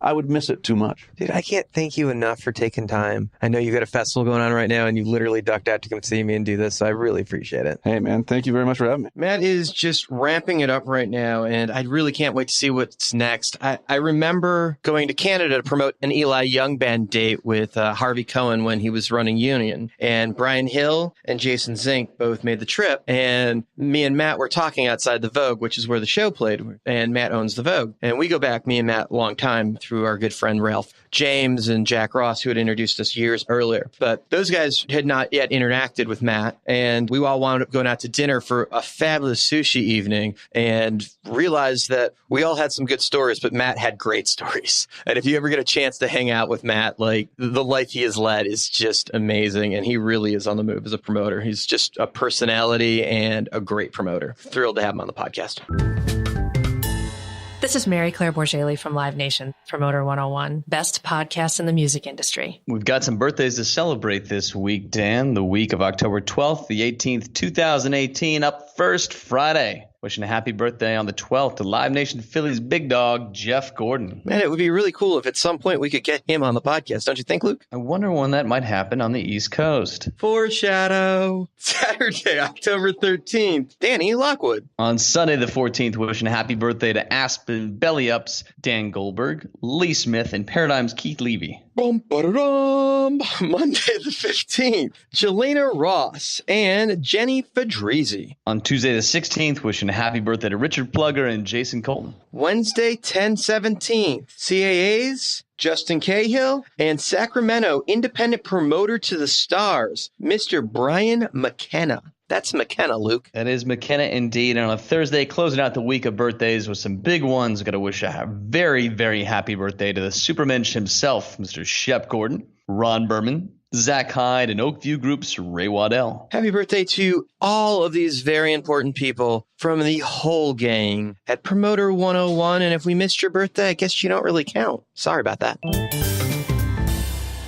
I would miss it too much. Dude, I can't thank you enough for taking time. I know you got a festival going on right now, and you literally ducked out to come see me and do this, so I really appreciate it. Hey, man, thank you very much for having me. Matt is just ramping it up right now, and I really can't wait to see what's next. I remember going to Canada to promote an Eli Young Band date with Harvey Cohen when he was running Union, and Brian Hill and Jason Zink both made the trip, and me and Matt were talking outside the Vogue, which is where the show played, and Matt owns the Vogue. And we go back, me and Matt, a long time through our good friend Ralph James and Jack Ross, who had introduced us years earlier. But those guys had not yet interacted with Matt, and we all wound up going out to dinner for a fabulous sushi evening and realized that we all had some good stories, but Matt had great stories. And if you ever get a chance to hang out with Matt, like, the life he has led is just amazing, and he really is on the move as a promoter. He's just a personality and a great promoter. Thrilled to have him on the podcast. This is Mary Claire Borgelli from Live Nation, Promoter 101, best podcast in the music industry. We've got some birthdays to celebrate this week, Dan. The week of October 12th, the 18th, 2018. Up first, Friday. Wishing a happy birthday on the 12th to Live Nation Philly's big dog, Jeff Gordon. Man, it would be really cool if at some point we could get him on the podcast, don't you think, Luke? I wonder when that might happen on the East Coast. Foreshadow. Saturday, October 13th, Danny Lockwood. On Sunday the 14th, wishing a happy birthday to Aspen Belly Ups, Dan Goldberg, Lee Smith, and Paradigm's Keith Levy. Monday the 15th, Jelena Ross and Jenny Fedrizzi. On Tuesday the 16th, wishing a happy birthday to Richard Plugger and Jason Colton. Wednesday, 10/17th, CAA's Justin Cahill and Sacramento independent promoter to the stars, Mr. Brian McKenna. That's McKenna, Luke. That is McKenna indeed. And on a Thursday, closing out the week of birthdays with some big ones, got to wish a very, very happy birthday to the Supermensch himself, Mr. Shep Gordon, Ron Berman, Zach Hyde, and Oakview Group's Ray Waddell. Happy birthday to all of these very important people from the whole gang at Promoter 101. And if we missed your birthday, I guess you don't really count. Sorry about that.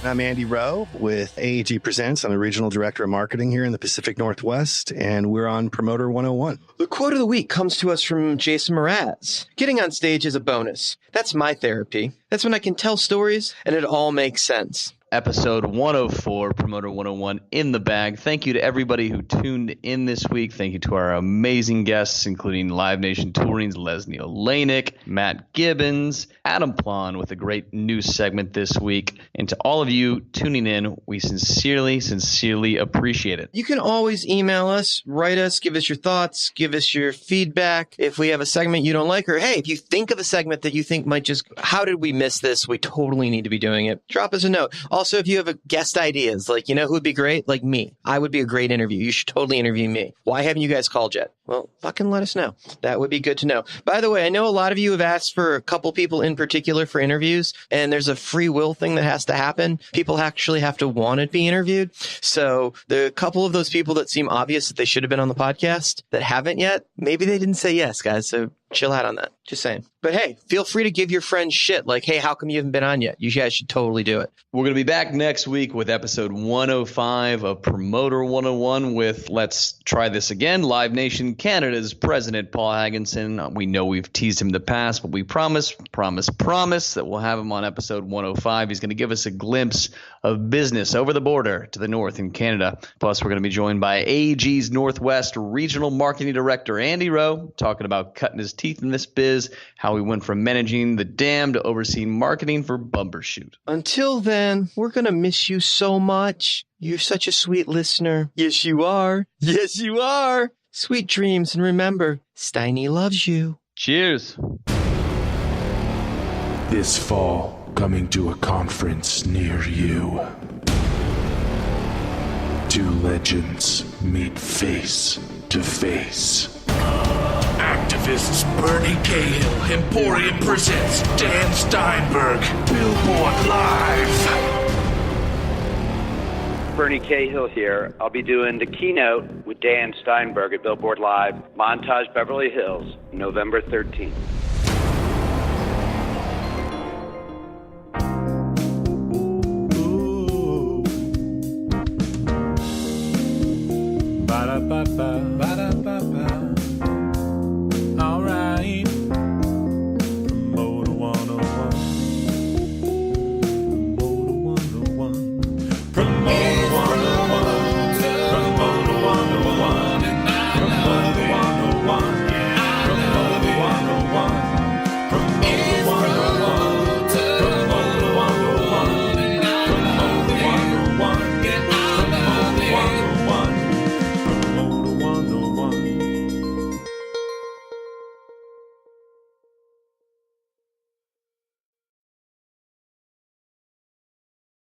I'm Andy Rowe with AAG Presents. I'm the Regional Director of Marketing here in the Pacific Northwest, and we're on Promoter 101. The quote of the week comes to us from Jason Mraz. Getting on stage is a bonus. That's my therapy. That's when I can tell stories and it all makes sense. Episode 104, Promoter 101 in the bag. Thank you to everybody who tuned in this week. Thank you to our amazing guests, including Live Nation Tourings Lesley Olenik, Matt Gibbons, Adam Plon with a great news segment this week. And to all of you tuning in, we sincerely, sincerely appreciate it. You can always email us, write us, give us your thoughts, give us your feedback. If we have a segment you don't like, or hey, if you think of a segment that you think might just, how did we miss this? We totally need to be doing it. Drop us a note. Also, if you have guest ideas, like, you know who would be great? Like me. I would be a great interview. You should totally interview me. Why haven't you guys called yet? Well, fucking let us know. That would be good to know. By the way, I know a lot of you have asked for a couple people in particular for interviews, and there's a free will thing that has to happen. People actually have to want to be interviewed. So the couple of those people that seem obvious that they should have been on the podcast that haven't yet, maybe they didn't say yes, guys. So chill out on that. Just saying. But hey, feel free to give your friends shit like, hey, how come you haven't been on yet? You guys should totally do it. We're going to be back next week with episode 105 of Promoter 101 with, let's try this again, Live Nation Canada's president, Paul Hagginson. We know we've teased him in the past, but we promise that we'll have him on episode 105. He's going to give us a glimpse of business over the border to the north in Canada. Plus, we're going to be joined by AG's Northwest Regional Marketing Director, Andy Rowe, talking about cutting his teeth in this biz, how we went from managing the dam to overseeing marketing for Bumbershoot. Until then, we're going to miss you so much. You're such a sweet listener. Yes, you are. Yes, you are. Sweet dreams. And remember, Steiny loves you. Cheers. This fall, coming to a conference near you. Two legends meet face to face. Activists Bernie Cahill, Emporium presents Dan Steinberg, Billboard Live. Bernie Cahill here. I'll be doing the keynote with Dan Steinberg at Billboard Live, Montage, Beverly Hills, November 13th. Ba-da-ba-ba.